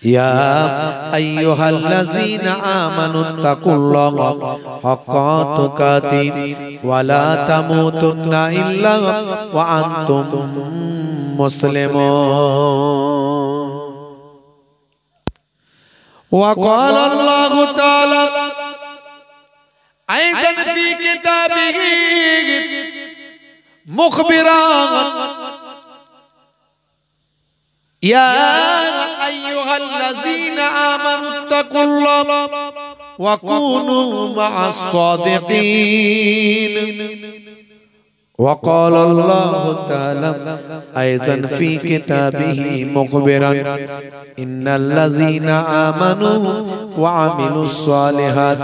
يا أيها الذين آمنوا اتقوا الله حق تقاته ولا تموتن إلا وأنتم مسلمون وقال الله تعالى أيضا في كتابه مخبرا يا أيها الذين آمنوا اتقوا الله وكونوا مع الصادقين وقال الله تعالى أيضا في كتابه مخبرا إن الذين آمنوا وعملوا الصالحات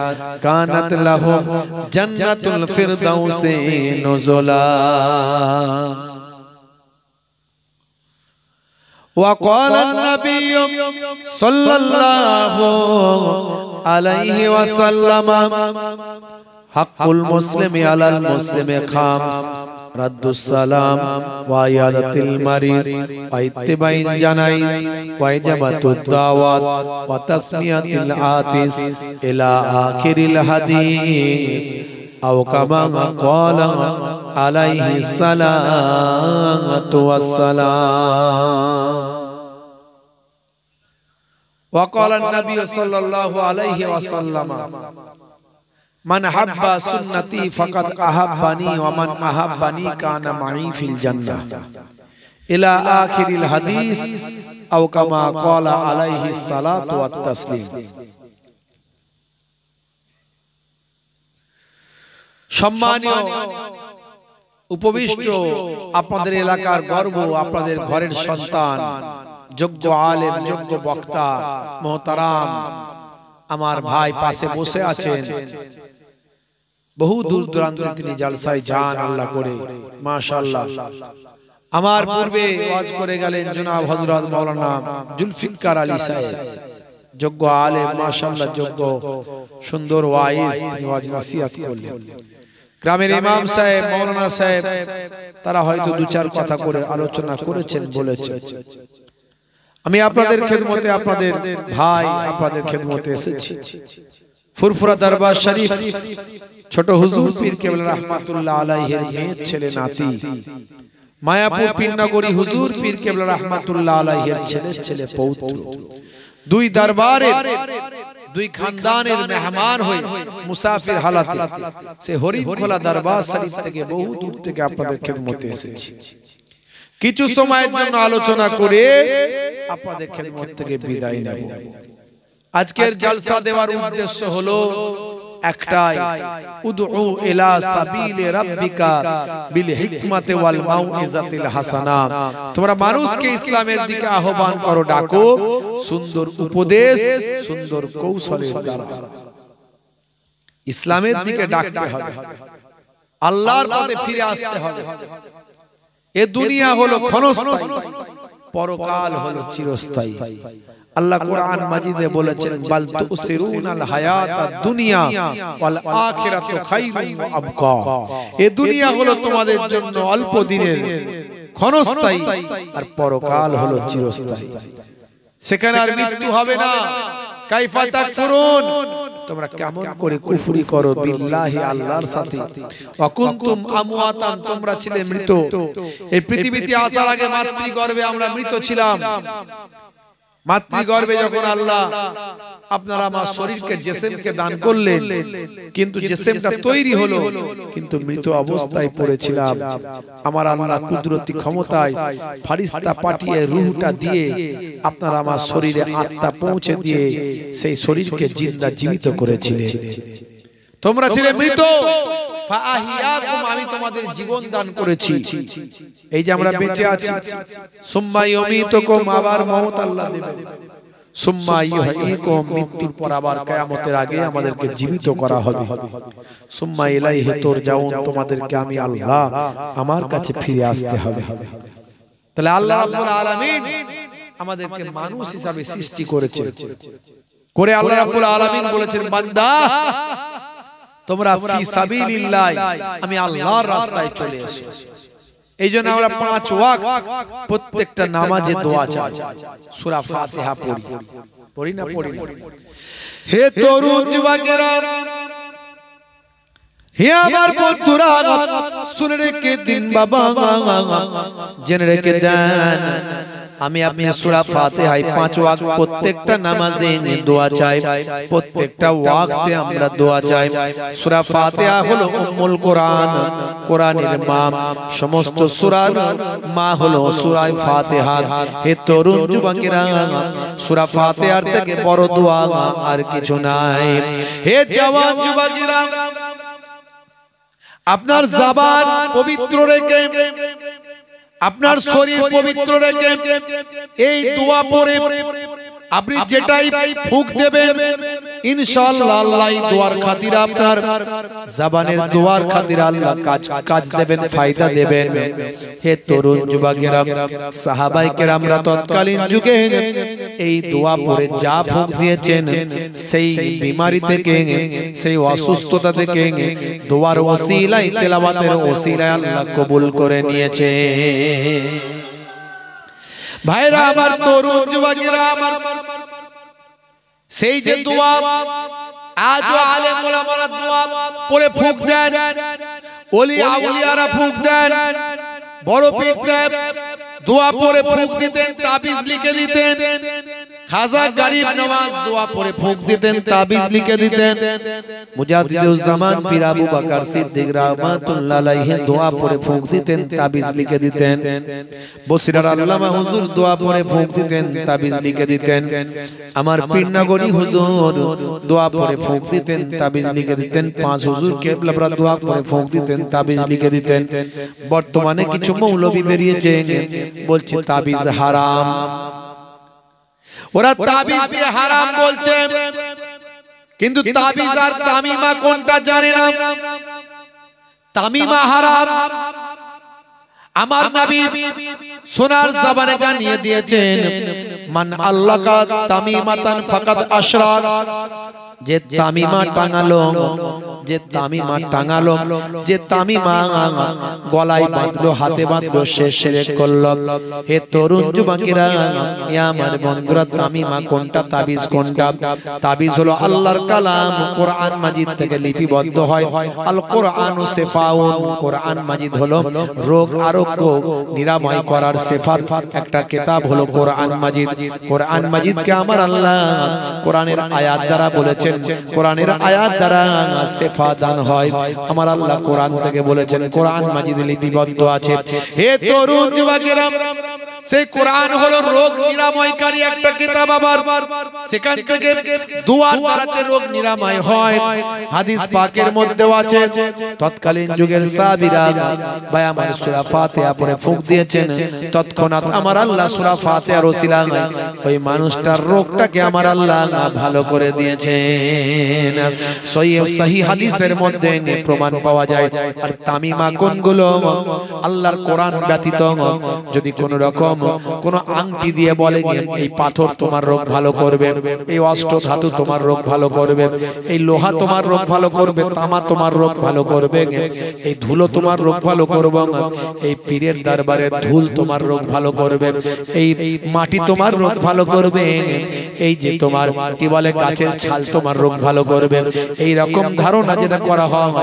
كانت لهم جنة الفردوس نزلا وقال النبي صلى الله عليه وسلم حق المسلم على المسلم خمس رد السلام وعيادة المريض واتباع الجنائز وإجابة الدعوات وتسمية العاطس إلى آخر الحديث أو كما قال আলাইহিস সালাতু ওয়াস সালাম। وقال النبي صلى الله عليه وسلم من حب سنتي فقد أحبني ومن أحبني كان معي في الجنة إلى آخر الحديث أو كما قال عليه الصلاة والتسليم। সম্মানীয় উপবিষ্ট আপনাদের এলাকার গর্ব, আপনাদের ঘরের সন্তান, যোগ্য আলেম, যোগ্য বক্তা মোহতারাম আমার ভাই পাশে বসে আছেন। বহু দূর দূরান্তে তিনি জলসায় যান আল্লাহ করে, মাশাআল্লাহ। আমার পূর্বে ওয়াজ করে গেলেন জনাব হযরত মাওলানা জুলফিকার আলী সাহেব, যোগ্য আলেম, মাশাআল্লাহ, যোগ্য সুন্দর ওয়াইজ, তিনি ওয়াজ নসিহত করলেন। গ্রামের ইমাম সাহেব, মাওলানা সাহেব, তারা হয়তো দু চার কথা করে আলোচনা করেছেন, বলেছেন। আমি আপনাদের খেদমতে, আপনাদের ভাই, আপনাদের খেদমতে এসেছি। ফুরফুরা দরবার শরীফ ছোট হুজুর পীর কেবলা রাহমাতুল্লাহ আলাইহির মেয়ে ছেলে নাতি, মায়াপুর পীরনগরী হুজুর পীর কেবলা রাহমাতুল্লাহ আলাইহির ছেলে পৌত্র, দুই দরবারের, দুই খানদানের মেহমান হয়ে মুসাফির হালাতে সে হরিখোলা দরবার শরীফ থেকে বহু দূর থেকে আপনাদের খেদমতে এসেছি। কিছু সময়ের জন্য আলোচনা করে আপনাদের খেদমত থেকে বিদায় নেব। আজকের জলসা দেওয়ার উদ্দেশ্য হলো একটাই, উদউ ইলা সাবিলি রাব্বিকা বিল হিকমাতি ওয়াল মাউইজাতিল হাসানা। তোমরা মানুষকে ইসলামের দিকে আহ্বান করো, ডাকো সুন্দর উপদেশ, সুন্দর কৌশলের দ্বারা। ইসলামের দিকে ডাকতে হবে, আল্লাহর পথে ফিরে আসতে হবে। এ দুনিয়া হলো ক্ষণস্থায়ী, পরকাল হলো চিরস্থায়ী। আল্লাহ কোরআন মাজিদে বলেছেন, বাল তুসিরুনাল হায়াতাদ দুনিয়া ওয়াল আখিরাতু খায়রুন ওয়া আবকা। এ দুনিয়া হলো তোমাদের জন্য অল্প দিনের, ক্ষণস্থায়ী, আর পরকাল হলো চিরস্থায়ী। সেখানে আর মৃত্যু হবে না। কাইফা তাকফুরুন, তোমরা কেমন করে কুফরি করো বিল্লাহি, আল্লাহর সাথে। ওয়া কুনতুম আমওয়াতান, তোমরা ছিলে মৃত। এই পৃথিবীতে আসার আগে মাতৃগর্ভে আমরা মৃত ছিলাম। মাতৃগর্ভে যখন আল্লাহ আপনারা আমার শরীরকে, জিসমকে দান করলেন, কিন্তু জিসমটা তৈরি হলো, কিন্তু মৃত অবস্থায় পড়েছিলাম। আমার আল্লাহ কুদরতি ক্ষমতায় ফেরেশতা পাঠিয়ে রূহটা দিয়ে আপনারা আমার শরীরে আত্মা পৌঁছে দিয়ে সেই শরীরকে জিন্দা জীবিত করেছিলেন। তোমরা ছিলে মৃত, ফাআহিয়াকুম, আমি তোমাদের জীবন দান করেছি। এই যে আমরা বেঁচে আছি, সুম্মা ইউমিতুকুম, আবার মওত আল্লাহ দেবেন, সুম্মা ইউহয়িকুম, মৃত্যুর পর আবার কিয়ামতের আগে আমাদেরকে জীবিত করা হবে, সুম্মা ইলাইহি তুরজাউন, তোমাদেরকে আমি আল্লাহ আমার কাছে ফিরে আসতে হবে। তাহলে আল্লাহ রাব্বুল আলামিন আমাদেরকে মানুষ হিসাবে সৃষ্টি করেছেন, করে আল্লাহ রাব্বুল আলামিন বলেছেন, বান্দা তোমরা ফি সাবিলিল্লাহ, আমি আল্লাহর রাস্তায় চলে এসো। এইজন্য আমরা 5 ওয়াক্ত প্রত্যেকটা নামাজে দোয়া চাই, সূরা ফাতিহা পড়ি, পড়ি না? হে তরুণ যুবকেরা, হে আমার বন্ধুরা, শুনে রেখে দিন বাবা, জেনে রেখে দেন, আমি আপনি সূরা ফাতিহায় 5 ওয়াক্ত প্রত্যেকটা নামাজে দোয়া চাই, প্রত্যেকটা ওয়াক্তে আমরা দোয়া চাই। সূরা ফাতিহা হলো উম্মুল কোরআন, কোরআনের মা। সমস্ত সূরার মা হলো সূরা ফাতিহা। হে তরুণ যুবকেরা, সূরা ফাতিহার থেকে বড় দোয়া আর কিছু নাই। হে জওয়ান যুবকেরা, আপনার জবান পবিত্র রেখে, আপনার শরীর পবিত্র রেখে এই দোয়া পড়ে আপনি যেটাই ফুঁক দেবেন, ইনশাআল্লাহ আল্লাহ এই দোয়ার খাতিরে, আপনার জবানের দোয়ার খাতিরে আল্লাহ কাজ দেবেন, ফায়দা দেবেন। হে তরুণ যুবকেরা, সাহাবায়ে কেরামরা তৎকালীন যুগে এই দোয়া পড়ে যা ফুঁক দিয়েছেন, সেই বিমারি থেকে, সেই অসুস্থতা থেকে দোয়ার ওসিলায়, তেলাওয়াতের ওসিলায় আল্লাহ কবুল করে নিয়েছে। ভাইরা আমার, তরুণ যুবকেরা আমার, সেই যে দোয়া আজও আলেম ওলামারা দোয়া পড়ে ফুঁক দেন, ওলি আউলিয়ারা ফুঁক দেন, বড় পীর সাহেব দোয়া পড়ে ফুঁক দিতেন, তাবিজ লিখে দিতেন। খাজা গরিব নওয়াজ দোয়া পড়ে ফুঁক দিতেন, তাবিজ লিখে দিতেন। মুজাদ্দিদুজ্জামান পীর আবু বকর সিদ্দিক রাহমাতুল্লাহ আলাইহি দোয়া পড়ে ফুঁক দিতেন, তাবিজ লিখে দিতেন। বসিরার আল্লামা হুজুর দোয়া পড়ে ফুঁক দিতেন, তাবিজ লিখে দিতেন। আমার পীরনগরী হুজুর দোয়া পড়ে ফুঁক দিতেন, তাবিজ লিখে দিতেন। পাঁচ হুজুর কেবলারা দোয়া পড়ে ফুঁক দিতেন, তাবিজ লিখে দিতেন। বর্তমানে কিছু মৌলবী বেরিয়েছে বলছে তাবিজ হারাম, ওরা তাবিজকে হারাম বলছে, কিন্তু তাবিজ আর তামিমা কোনটা জানে না। তামিমা হারাম, আমার নবী সোনার জবানে জানিয়ে দিয়েছেন, মান আল্লাকা তামিমাতান ফাকাদ আশরাক। যে তামিমা টাঙালো, যে তামিমা টাঙালো, যে তামিমা গলায় বাঁধলো, হাতে বাঁধলো, সে শিরক করলো। হে তরুণ যুবকেরা, হে আমার বন্ধুরা, তামিমা কোনটা, তাবিজ কোনটা? তাবিজ হলো আল্লাহর কালাম, কোরআন মাজিদ থেকে লিপিবদ্ধ হয়। আল কোরআনু শিফাউন, কোরআন মাজিদ হলো রোগ আরোগ্য নিরাময় করার শিফার একটা কিতাব হলো কোরআন মাজিদ। কোরআন মাজিদকে আমার আল্লাহ কোরআনের আয়াত দ্বারা বলেছেন, কোরআনের আয়াত দ্বারা শিফা দান হয়। আমার আল্লাহ কোরআন থেকে বলেছেন, কোরআন মাজিদে লিপিবদ্ধ আছে। হে তরুণ যুবকেরা, সেই কোরআন হলো রোগ নিরাময়কারী একটা কিতাব। আবার সেখান থেকে দোয়া দ্বারাতে রোগ নিরাময় হয়। হাদিস পাকের মধ্যেও আছে, তৎকালীন যুগের সাহাবীরা ভাই আমার সূরা ফাতিহা পড়ে ফুঁক দিয়েছেন, তৎক্ষণাৎ আমার আল্লাহ সূরা ফাতিহার ওসিলায় ওই মানুষটার রোগটাকে আমার আল্লাহ ভালো করে দিয়েছেন। সহিহ হাদিসের মধ্যে প্রমাণ পাওয়া যায়। আর তামিমা কোনগুলো? আল্লাহর কোরআন ব্যতীত যদি কোন রকম কোন আংটি দিয়ে বলে এই পাথর তোমার রোগ ভালো করবে, এই অষ্ট ধাতু তোমার রোগ ভালো করবে, এই লোহা তোমার রোগ ভালো করবে, তামা তোমার রোগ ভালো করবে, এই ধুলো তোমার রোগ ভালো করবে, এই পীরের দরবারের ধুল তোমার রোগ ভালো করবে, এই মাটি তোমার রোগ ভালো করবে, এই যে তোমার কি বলে গাছের ছাল তোমার রোগ ভালো করবে, এই রকম ধারণা যেটা করা হয়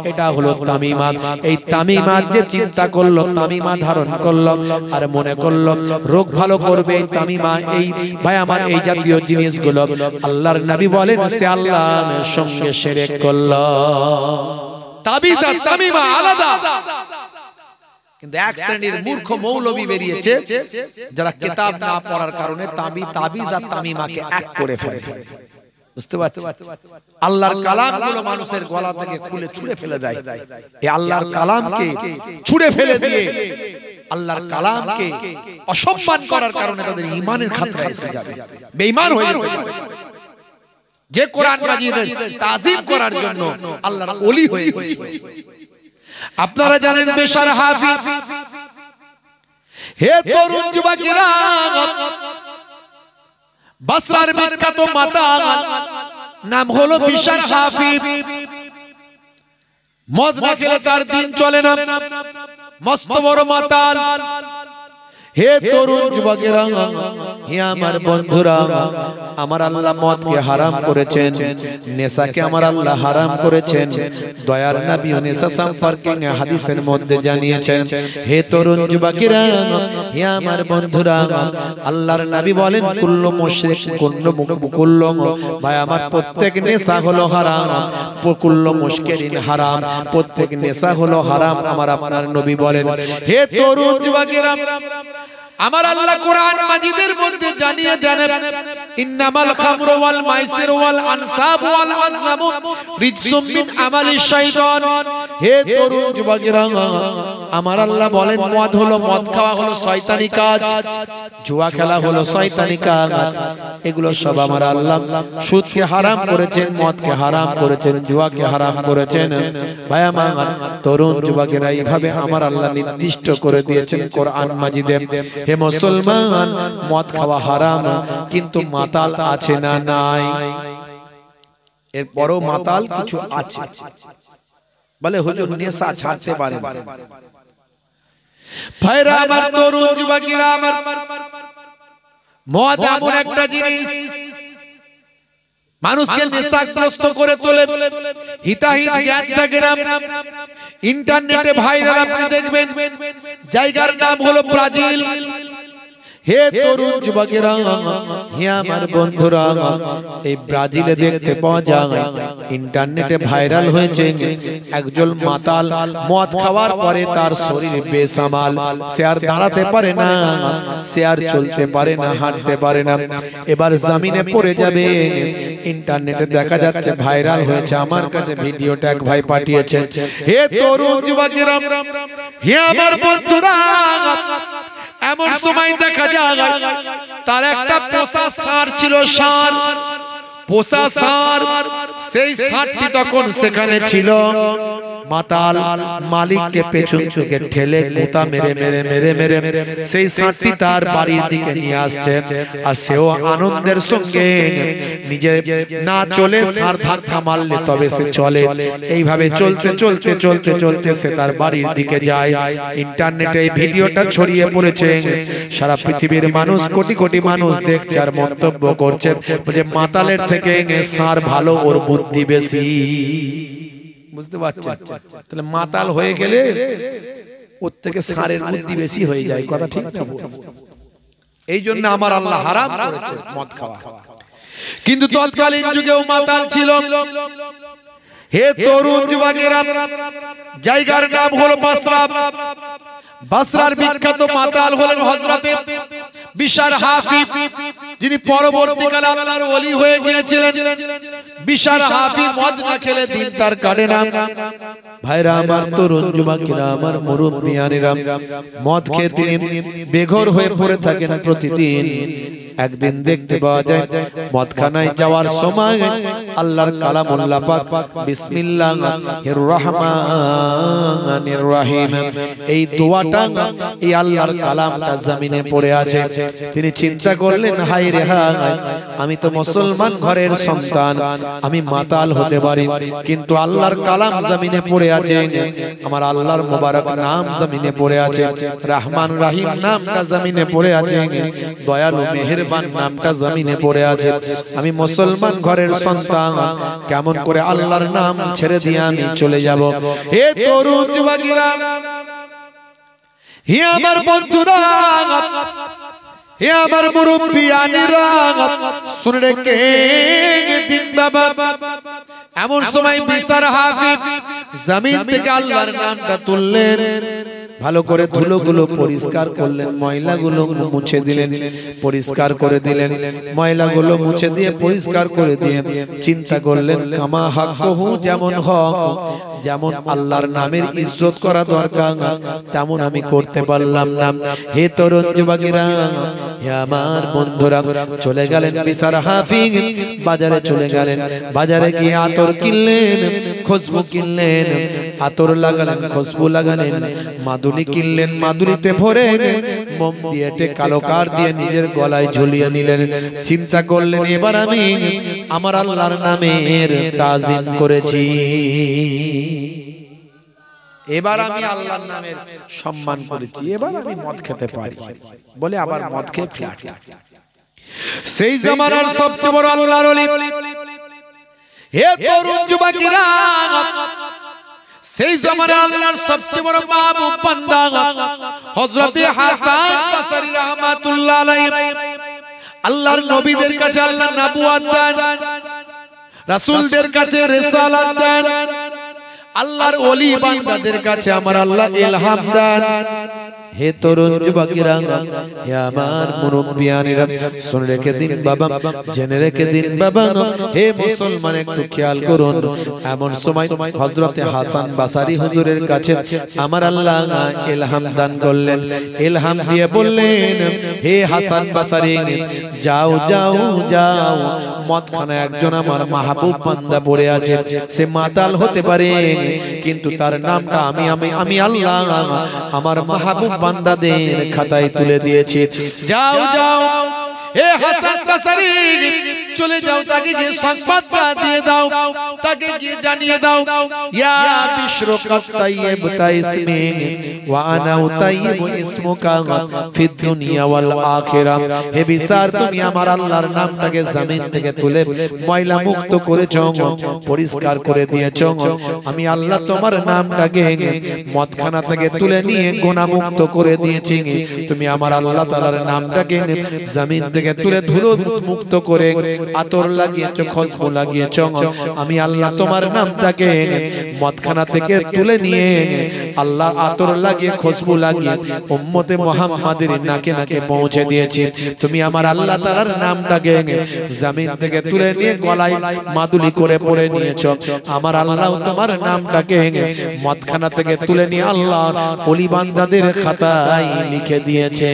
এটা হলো তামিমা। এই তামিমা যে চিন্তা করলো, তামিমা ধারণ করলো আর মনে করলো রোগ ভালো করবে তামিমা, এই ভাই আমার এই জাতীয় জিনিসগুলো আল্লাহর নবী বলেন সে আল্লাহর সঙ্গে শিরক করলো। তাবিজ আর তামিমা আলাদা। কিন্তু এক শ্রেণীর মূর্খ মৌলবী বেরিয়েছে যারা কিতাব না পড়ার কারণে তাবিজ আর তামিমাকে এক করে ফেলে। বুঝতে পারছেন? আল্লাহর কালামগুলো মানুষের গলা থেকে খুলে ছুঁড়ে ফেলে দেয়। এই আল্লাহর কালামকে ছুঁড়ে ফেলে দিয়ে আল্লাহর কালামকে অসম্মান করার কারণে তাদের ঈমানের খাতরা এসে যাবে, বেঈমান হয়ে যেতে পারে। যে কোরআন মাজিদের তাজিম করার জন্য আল্লাহর ওলি হয়ে গেছে। আপনারা জানেন বেশার হাফিজ, হে তরুণ যুবকেরা, বসরার বিখ্যাত মাতাল নাম হলো বেশার হাফিজ। মদ না খেলে তার দিন চলে না, মস্ত বড় মাতাল। হে তরুণ যুবকেরা, হে আমার বন্ধুরা, আমার আল্লাহ মদকে হারাম করেছেন, নেশাকে আমার আল্লাহ হারাম করেছেন। দয়ার নবী নেশা সম্পর্কে হাদিসের মধ্যে জানিয়েছেন। হে তরুণ যুবকেরা, হে আমার বন্ধুরা, আল্লাহর নবী বলেন কুল্লু মুশরিক কুল্লু ভাই আমার প্রত্যেক নেশা হলো হারাম, কুল্লু মুশকিরিন হারাম, প্রত্যেক নেশা হলো হারাম। আমার আপনার নবী বলেন। হে তরুণ যুবকেরা, আমার আল্লাহ কোরআন মাজিদের মধ্যে জানিয়ে দেন, ইন্নামাল খামরু ওয়াল মাইসিরু ওয়াল আনসাবু ওয়াল আজলামু রিজসুম মিন আমালিশ শাইতান। হে তরুণ যুবকেরা, আমার আল্লাহ বলেন মদ হলো, মদ খাওয়া হলো শয়তানি কাজ, জুয়া খেলা হলো শয়তানি কাজ। এগুলো সব আমার আল্লাহ সুদকে হারাম করেছেন, মদকে হারাম করেছেন, জুয়াকে হারাম করেছেন। ভাই আমার তরুণ যুবকেরা, এইভাবে আমার আল্লাহ নির্দিষ্ট করে দিয়েছেন কোরআন মাজিদে। হে মুসলমান, মদ খাওয়া হারাম, কিন্তু মাতাল আছে না নাই? এর বড় মাতাল কিছু আছে, বলে হুজুর নেশা ছাড়তে পারে না। ভাইরা আমার, তরুণ যুবকেরা আমার, মদ এমন একটা জিনিস মানুষকে নেশাগ্রস্ত করে তোলে। হিতাহিত জ্ঞানটাকে ইন্টারনেটে ভাইরাল আপনি দেখবেন। জায়গার নাম হলো ব্রাজিল। হে তরুণ যুবকেরা, হে আমার বন্ধুরা, এই ব্রাজিলে দেখতে পাওয়া যায় ইন্টারনেটে ভাইরাল হয়েছে একজন মাতাল মদ খাওয়ার পরে তার শরীর বেসামাল, সে আর দাঁড়াতে পারে না, সে আর চলতে পারে না, হাঁটতে পারে না, এবার জমিনে পড়ে যাবে। ইন্টারনেটে দেখা যাচ্ছে, ভাইরাল হয়েছে। আমার কাছে ভিডিওটা এক ভাই পাঠিয়েছে। হে তরুণ যুবকেরা, হে আমার বন্ধুরা, এমন সময় দেখা যায় তার একটা পোষা ষাঁড় ছিল, ষাঁড়, পোষা ষাঁড়। সেই ষাঁড়টি তখন সেখানে ছিল। মাতাল মালিককে পেছন থেকে ঠেলে গোতা মেরে মেরে মেরে মেরে সেই ষাঁড়টি তার বাড়ির দিকে নিয়ে আসছে। আর সেও আনন্দের সঙ্গে নিজে না চলে ষাঁড় ধাক্কা মারলে তবে সে চলে। এইভাবে চলতে চলতে চলতে চলতে সে তার বাড়ির দিকে যায়। ইন্টারনেটে এই ভিডিওটা ছড়িয়ে পড়েছে। সারা পৃথিবীর মানুষ, কোটি কোটি মানুষ দেখছে আর মন্তব্য করছে যে মাতালের থেকে ষাঁড় ভালো, ওর বুদ্ধি বেশি। বুঝতে পারছেন? তাহলে মাতাল হয়ে গেলে ওর থেকে ষাঁড়ের বুদ্ধি বেশি হয়ে যায়। কথা ঠিক না? এই জন্য আমার আল্লাহ হারাম করেছে মদ খাওয়া। কিন্তু তৎকালীন যুগেও মাতাল ছিল। হে তরুণ যুবকেরা, জায়গার নাম হলো বাসরা। বাসরার বিখ্যাত মাতাল হলেন হযরতে বিশার হাফিজ, যিনি পরবর্তীকালে আল্লাহর ওলি হয়ে গিয়েছিলেন। বিশার হাফিজ মদ না খেলে দিন তার কাটে না। ভাইরা আমার, তরুণ যুবকেরা, আমার মুরব্বিয়ানেরা, মদ খেয়ে তিনি বেঘর হয়ে পড়ে থাকেন প্রতিদিন। একদিন দেখতে পাওয়া যায় মদখানায় যাওয়ার সময় আল্লাহর কালামুল্লাহ পাক বিসমিল্লাহির রহমানির রহিম এই দোয়াটা, এই আল্লাহর কালামটা জমিনে পড়ে আছে। তিনি চিন্তা করলেন, হায় রে হায়, আমি তো মুসলমান ঘরের সন্তান, আমি মাতাল হতে পারি, কিন্তু আল্লাহর কালাম জমিনে পড়ে আছে, আমার আল্লাহর মোবারক নাম জমিনে পড়ে আছে, রহমান রহিম নামটা জমিনে পড়ে আছে, দয়ালু মেহেরবান নামটা জমিনে পড়ে আছে। আমি মুসলমান ঘরের সন্তান, কেমন করে আল্লাহর নাম ছেড়ে দিয়ে আমি চলে যাব? হে তরুণ যুবকেরা, হে আমার বন্ধুরা, হে আমার মুরব্বিয়ানেরা, শুনে রেখে দিন বাবা। এমন সময় বিশার হাফিজ জমিন থেকে আল্লাহর নামটা তুললেন, ভালো করে ধুলোগুলো পরিষ্কার করলেন, ময়লাগুলো মুছে দিলেন, পরিষ্কার করে দিলেন। ময়লাগুলো মুছে দিয়ে পরিষ্কার করে দিয়ে চিন্তা করলেন, কামা হাক্কুহু, যেমন হক, যেমন আল্লাহর নামের ইজ্জত করা দরকার তেমন আমি করতে পারলাম না। হে তরুণ যুবকেরা, হে আমার বন্ধুরা, চলে গেলেন বিশার হাফিজ বাজারে, চলে গেলেন বাজারে, গিয়ে আতর কিনলেন, খুশবু কিনলেন, আতর লাগালেন, খুশবু লাগালেন, মাদুলি কিনলেন, মাদুলিতে ভরে মোম দিয়ে কালো কার দিয়ে নিজের গলায় ঝুলিয়ে নিলেন। চিন্তা করলেন, এবার আমি আমার আল্লাহর নামের তাজিম করেছি, এবার আমি আল্লাহর নামের সম্মান করেছি, এবার আমি মদ খেতে পারি বলে আবার মদ খেয়ে ফ্ল্যাট। সেই জামানার সবচেয়ে বড় আল্লাহর ওলি, হে তরুণ যুবকেরা, সেই জামানার আল্লাহর সবচেয়ে বড় মাহবুব বান্দা হযরতে হাসান বসরি রাহমাতুল্লাহ আলাইহি। আল্লাহর নবীদের কাছে আল্লাহ নবুয়ত দেন, রাসূলদের কাছে রিসালাত দেন, আল্লাহর ওলি বান্দাদের কাছে আমার আল্লাহ ইলহাম দেন। হে তরুণ যুবকেরা, হে আমার মুরব্বিয়ানেরা, শুনে রেখে দিন বাবা, জেনে রেখে দিন বাবা, হে মুসলমান একটু খেয়াল করুন। এমন সময় হযরতে হাসান বসরি হুজুরের কাছে আমার আল্লাহ ইলহাম দান করলেন। ইলহাম দিয়ে বললেন, হে হাসান বসরি, যাও যাও যাও, মদখানা একজন আমার মাহবুব বান্দা পড়ে আছে, সে মাতাল হতে পারে কিন্তু তার নামটা আমি আল্লাহ আমার মাহবুব বান্দাদের খাতায় তুলে দিয়েছি। যাও যাও, হে হাসান বাসারি চলে যাও, তাকে যে সংবাদটা দিয়ে দাও, তাকে গিয়ে জানিয়ে দাও, ইয়া বিশরকাত তাইয়্যিব তাইসমি ওয়া আনা উতাইয়্যিবু ইসমুকা ফিদ দুনিয়া ওয়াল আখিরাহ। হে বিসার, তুমি আমার আল্লাহর নামটাকে জমিন থেকে তুলে ময়লা মুক্ত করেছো, পরিষ্কার করে দিয়েছো। আমি আল্লাহ তোমার নামটাকে মদখানা থেকে তুলে নিয়ে গুনাহ মুক্ত করে দিয়েছি। তুমি আমার আল্লাহ তাআলার নামটাকে জমিন থেকে তুলে ধুলো মুক্ত করে আতর লাগিয়েছো, খুশবু লাগিয়েছো। আমি আল্লাহ তোমার নামটাকে মদখানা থেকে তুলে নিয়ে আল্লাহ আতর লাগিয়ে খুশবু লাগিয়ে উম্মতে মুহাম্মাদের নাকে নাকে পৌঁছে দিয়েছি। তুমি আমার আল্লাহ তাআলার নামটাকে জমিন থেকে তুলে নিয়ে গলায় মাদুলি করে পরে নিয়েছো। আমার আল্লাহ তোমার নামটাকে মদখানা থেকে তুলে নিয়ে আল্লাহ ওলি বান্দাদের খাতায় লিখে দিয়েছে।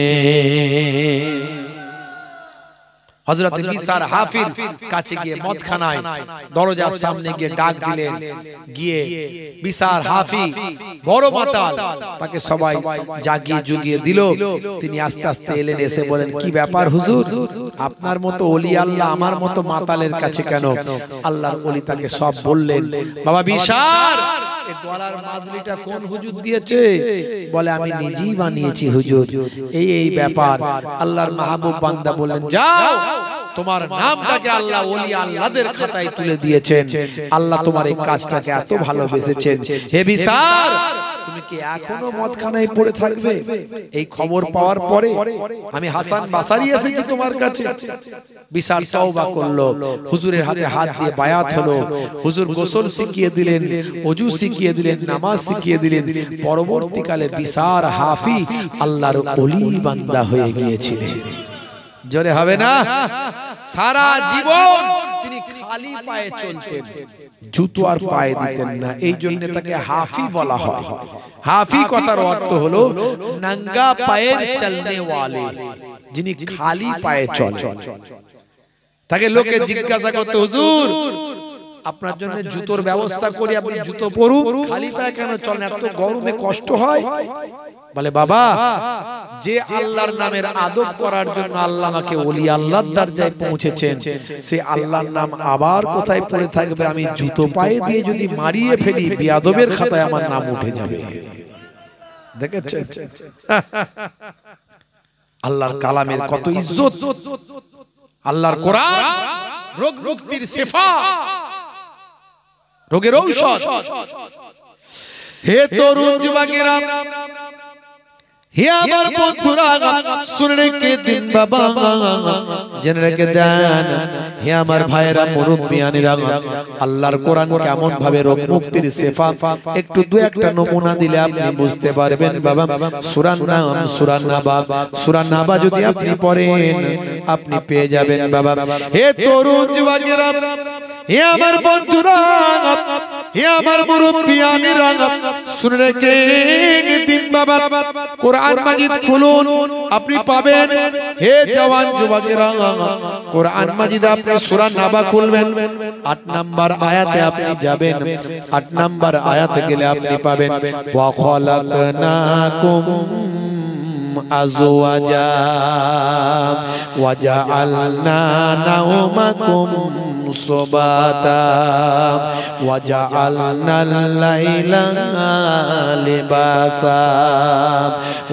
হযরত বিসার হাফির কাছে গিয়ে মদখানায় দরজার সামনে গিয়ে ডাক দিলেন। গিয়ে বিসার হাফি বড় মাতাল, তাকে সবাই জাগিয়ে জুগিয়ে দিল। তিনি আস্তে আস্তে এলেন, এসে বলেন, কি ব্যাপার হুজুর, আপনার মতো ওলি আল্লাহ আমার মতো মাতালের কাছে কেন? আল্লাহর ওলি তাকে সব বললেন। বাবা বিসার, এই গলার মাদুলিটা কোন হুজুর দিয়েছে? বলে, আমি নিজেই বানিয়েছি হুজুর। এই ব্যাপার। আল্লাহর মাহবুব বান্দা বললেন, যাও, তোমার নামটাকে আল্লাহ ওলি আল্লাহদের খাতায় তুলে দিয়েছেন। আল্লাহ তোমার এই কাজটাকে এত ভালোবেসেছেন। হে বিসার, তুমি কি এখনো মদখানায় পড়ে থাকবে? এই খবর পাওয়ার পরে আমি হাসান বাসারি এসেছি তোমার কাছে। বিসার তওবা করলো, হুজুরের হাতে হাত দিয়ে বায়াত হলো। হুজুর গোসল শিখিয়ে দিলেন, ওযু শিখিয়ে দিলেন, নামাজ শিখিয়ে দিলেন। পরবর্তীকালে বিসার হাফি আল্লাহর ওলি বান্দা হয়ে গিয়েছিলেন। জোরে হবে না? সারা জীবন তিনি খালি পায়ে চলতেন, জুতো আর পায়ে দিতেন না। এই জন্য তাকে হাফি বলা হয়। হাফি কথার অর্থ হলো নঙ্গা পায়ের চলনে ওয়ালে, যিনি খালি পায়ে চলেন। তাকে লোকে জিজ্ঞাসা করতে, হুজুর আপনার জন্য জুতোর ব্যবস্থা করি, আপনি জুতো পরুন, খালি পায়ে কেন চলেন? এত গরমে কষ্ট হয়। বলে, বাবা, যে আল্লাহর নামের আদব করার জন্য আল্লাহ আমাকে ওলি আল্লাহর দরজায় পৌঁছেছেন, সে আল্লাহর নাম আবার কোথায় পড়ে থাকবে? আমি জুতো পায়ে দিয়ে যদি মারিয়ে ফেলি, বেয়াদবের খাতায় আমার নাম উঠে যাবে। দেখেছেন আল্লাহর কালামের কত ইজ্জত। আল্লাহর কোরআন রোগ মুক্তির শিফা, রোগের ঔষধ। হে তরুণ যুবকেরা, হে আমার বন্ধুরা, শুনে রেখে দিন বাবা, জেনে রেখে দেন। হে আমার ভাইয়েরা, মুরব্বিয়ানেরা, আল্লাহর কোরআন কেমন ভাবে রোগ মুক্তির শিফা, একটু দু একটা নমুনা দিলে আপনি বুঝতে পারবেন বাবা। সূরা নাম, সূরা নাবা, সূরা নাবা যদি আপনি পড়েন আপনি পেয়ে যাবেন বাবা। হে তরুণ যুবকেরা, হে আমার বন্ধুরা, হে আমার মুরব্বিয়ানেরা, শুনে রেখে দিন বাবা। কোরআন মাজিদ খুলুন, আপনি পাবেন। হে জওয়ান যুবকেরা, কোরআন মাজিদ আপনি সূরা নাবা খুলবেন, ৮ নাম্বার আয়াতে আপনি যাবেন। ৮ নাম্বার আয়াতে গেলে আপনি পাবেন, ওয়া খালাকনাকুম আজওয়াজা ওয়া জাআলনা নাওমাকুম সুবাতা ওয়া জাআলনাল লাইলা লিবাসা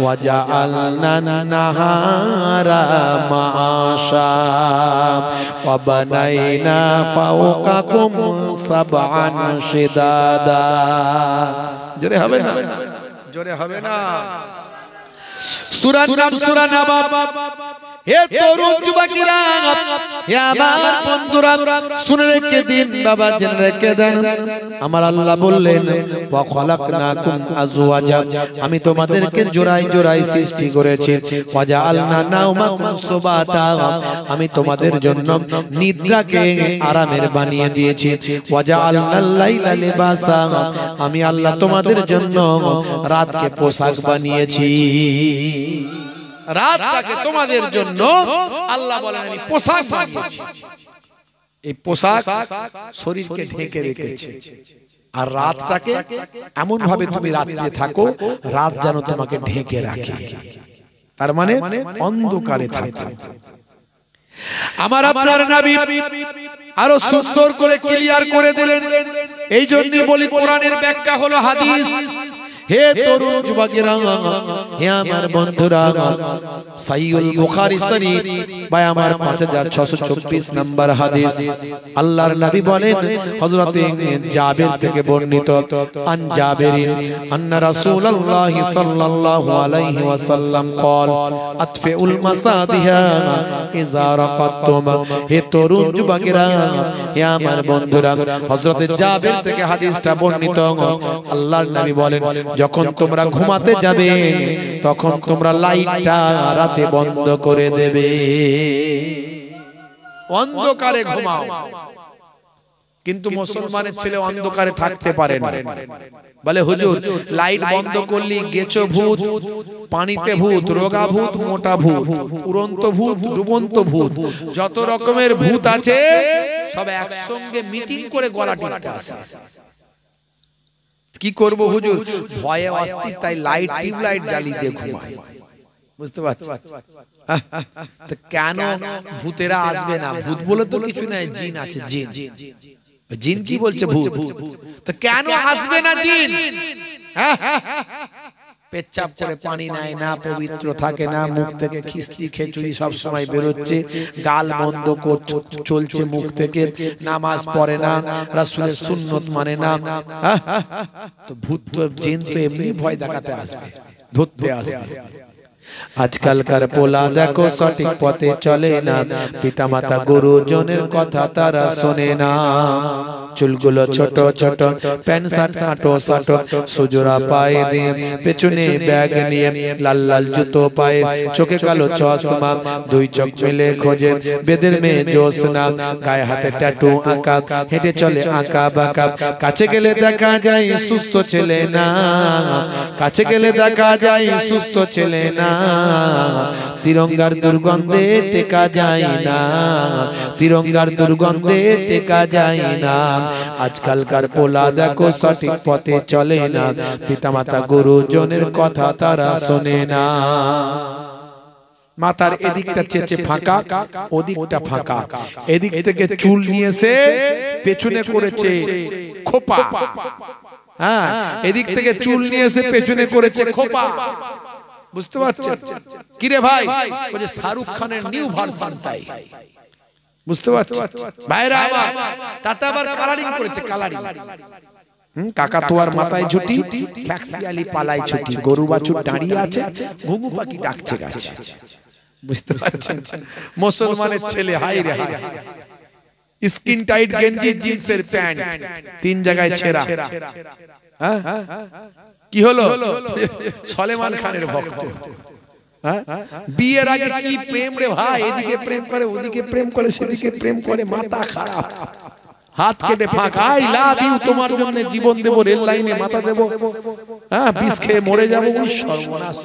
ওয়া জাআলনান নাহারা মাআশা ওয়া বানাইনা ফাওকাকুম সাবআন শিদাদা। জোরে হবে না? জোরে হবে না? সূরা নাম, সূরা নাবা। হে তরুণ যুবকেরা, হে আমার বন্ধুরা, শুনে রেখে দিন বাবা, জেনে রেখে দেন। আমার আল্লাহ বললেন, ওয়া খালাকনাকুম আজওয়াজা, আমি তোমাদেরকে জোড়ায় জোড়ায় সৃষ্টি করেছি। ওয়া জাআলনা নাওমাকুম সুবাতা, আমি তোমাদের জন্য নিদ্রাকে আরামের বানিয়ে দিয়েছি। ওয়া জাআলনাল লাইলা লিবাসা, আমি আল্লাহ তোমাদের জন্য রাতকে পোশাক বানিয়েছি। রাতটাকে তোমাদের জন্য আল্লাহ বলেন আমি পোশাক বানিয়েছি। এই পোশাক শরীরকে ঢেকে রেখেছে, আর রাতটাকে এমন ভাবে তুমি রাত্রে থাকো, রাত যেন তোমাকে ঢেকে রাখে। তার মানে অন্ধকারে থাকো। আমার আপনার নবী আরো সুন্দর করে ক্লিয়ার করে দিলেন। এই জন্য বলি কোরআনের ব্যাখ্যা হলো হাদিস। হে তরুণ যুবকেরা, হে আমার বন্ধুরা, সহিহুল বুখারী শরীফ ভাই আমার 5624 নম্বর হাদিস, আল্লাহর নবী বলেন, হযরত জাবের থেকে বর্ণিত, আন জাবেরিন আন্না রাসূলুল্লাহ সাল্লাল্লাহু আলাইহি ওয়াসাল্লাম قال আতফিউল মাসাবিহা ইযা রাকাতুম। হে তরুণ যুবকেরা, হে আমার বন্ধুরা, হযরত জাবের থেকে হাদিসটা বর্ণিত, আল্লাহর নবী বলেন, যখন তোমরা ঘুমাতে যাবে তখন তোমরা লাইটটা রাতে বন্ধ করে দেবে, অন্ধকারে ঘুমাও। কিন্তু মুসলমানের ছেলে অন্ধকারে থাকতে পারে না। বলে হুজুর, লাইট বন্ধ করলি গেছো ভূত, পানিতে ভূত, রোগা ভূত, মোটা ভূত, উড়ন্ত ভূত, ডুবন্ত ভূত, যত রকমের ভূত আছে সব একসঙ্গে মিটিং করে গলা টিপতে আসে। কি করব হুজুর, ভয়ে অস্থির, তাই লাইট, টিউবলাইট জ্বালিয়ে দিয়ে ঘুমাই। বুঝতে পারছি? তো কেন ভূতেরা আসবে না? ভূত বলে তো কিছু নাই, জিন আছে, জিন। জিন কি বলছে? ভূত। তো কেন আসবে না জিন? পেচ্ছাপ করে পানি নেয় না, পবিত্র থাকে না, মুখ থেকে খিস্তি খেচুড়ি সব সময় বেরোচ্ছে, গাল বন্ধ চলছে মুখ থেকে, নামাজ পড়ে না, রাসূলের সুন্নত মানে না। তো ভূত তো, জিন তো এমনি ভয় দেখাতে আসবে, ধরতে আসবে। আজকালকার পোলা দেখো সঠিক পথে চলে না, পিতামাতা গুরুজনের কথা তারা শোনে না। চুলগুলো ছোট ছোট, প্যান্ট শার্ট আটো সাটো, সুজোড়া পায়ে দিয়ে, পেছনে ব্যাগ নিয়ে, লাল লাল জুতো পায়ে, চোখে কালো চশমা, দুই চোখ মেলে খোঁজে বেদের মেয়ে জোসনা, গায়ে হাতে ট্যাটু আঁকা, হেঁটে চলে আঁকা বাঁকা। কাছে গেলে দেখা যায় সুস্থ ছেলে না, কাছে গেলে দেখা যায় সুস্থ ছেলে না, তিরঙ্গার দুর্গন্ধে টেকা যায় না, তিরঙ্গার দুর্গন্ধে টেকা যায় না। আজকালকার পোলা দেখো সঠিক পথে চলে না, পিতামাতা গুরুজনের কথা তারা শোনে না। মাথার এদিকটা চেচে ফাঁকা, ওদিকটা ফাঁকা, এদিক থেকে চুল নিয়েছে পেছনে করেছে খোপা, হ্যাঁ, এদিক থেকে চুল নিয়েছে পেছনে করেছে খোপা। বুঝতে পারছেন? কিরে ভাই, ওই যে শাহরুখ খানের নিউ ভার্সন তাই। বুঝতে পারছেন ভাইরা আমার? তাতে আবার কালারিং করেছে, কালারিং। কাকা তোয়ার মাথায় ঝুটি, ফ্যাক্সিয়ালি পালায় ছুটি, গরু বাছুর দাঁড়িয়ে আছে, ঘুঘু পাখি ডাকছে গাছে। বুঝতে পারছেন? মুসলমানের ছেলে, হাই রে হাই, স্কিন টাইট গেঞ্জি, জিন্সের প্যান্ট, তিন জায়গায় ছেঁড়া। হ্যাঁ, কি হলো? সলেমান খানের ভক্ত। বিয়ের আগে কি প্রেম রে ভাই, এদিকে প্রেম করে, ওদিকে প্রেম করে, সেদিকে প্রেম করে, মাথা খারাপ। হাত কেটে ফাঁকা, আই লাভ ইউ, তোমার জন্য জীবন দেব, রেল লাইনে মাথা দেব, হ্যাঁ, বিষ খেয়ে মরে যাবো। সর্বনাশ।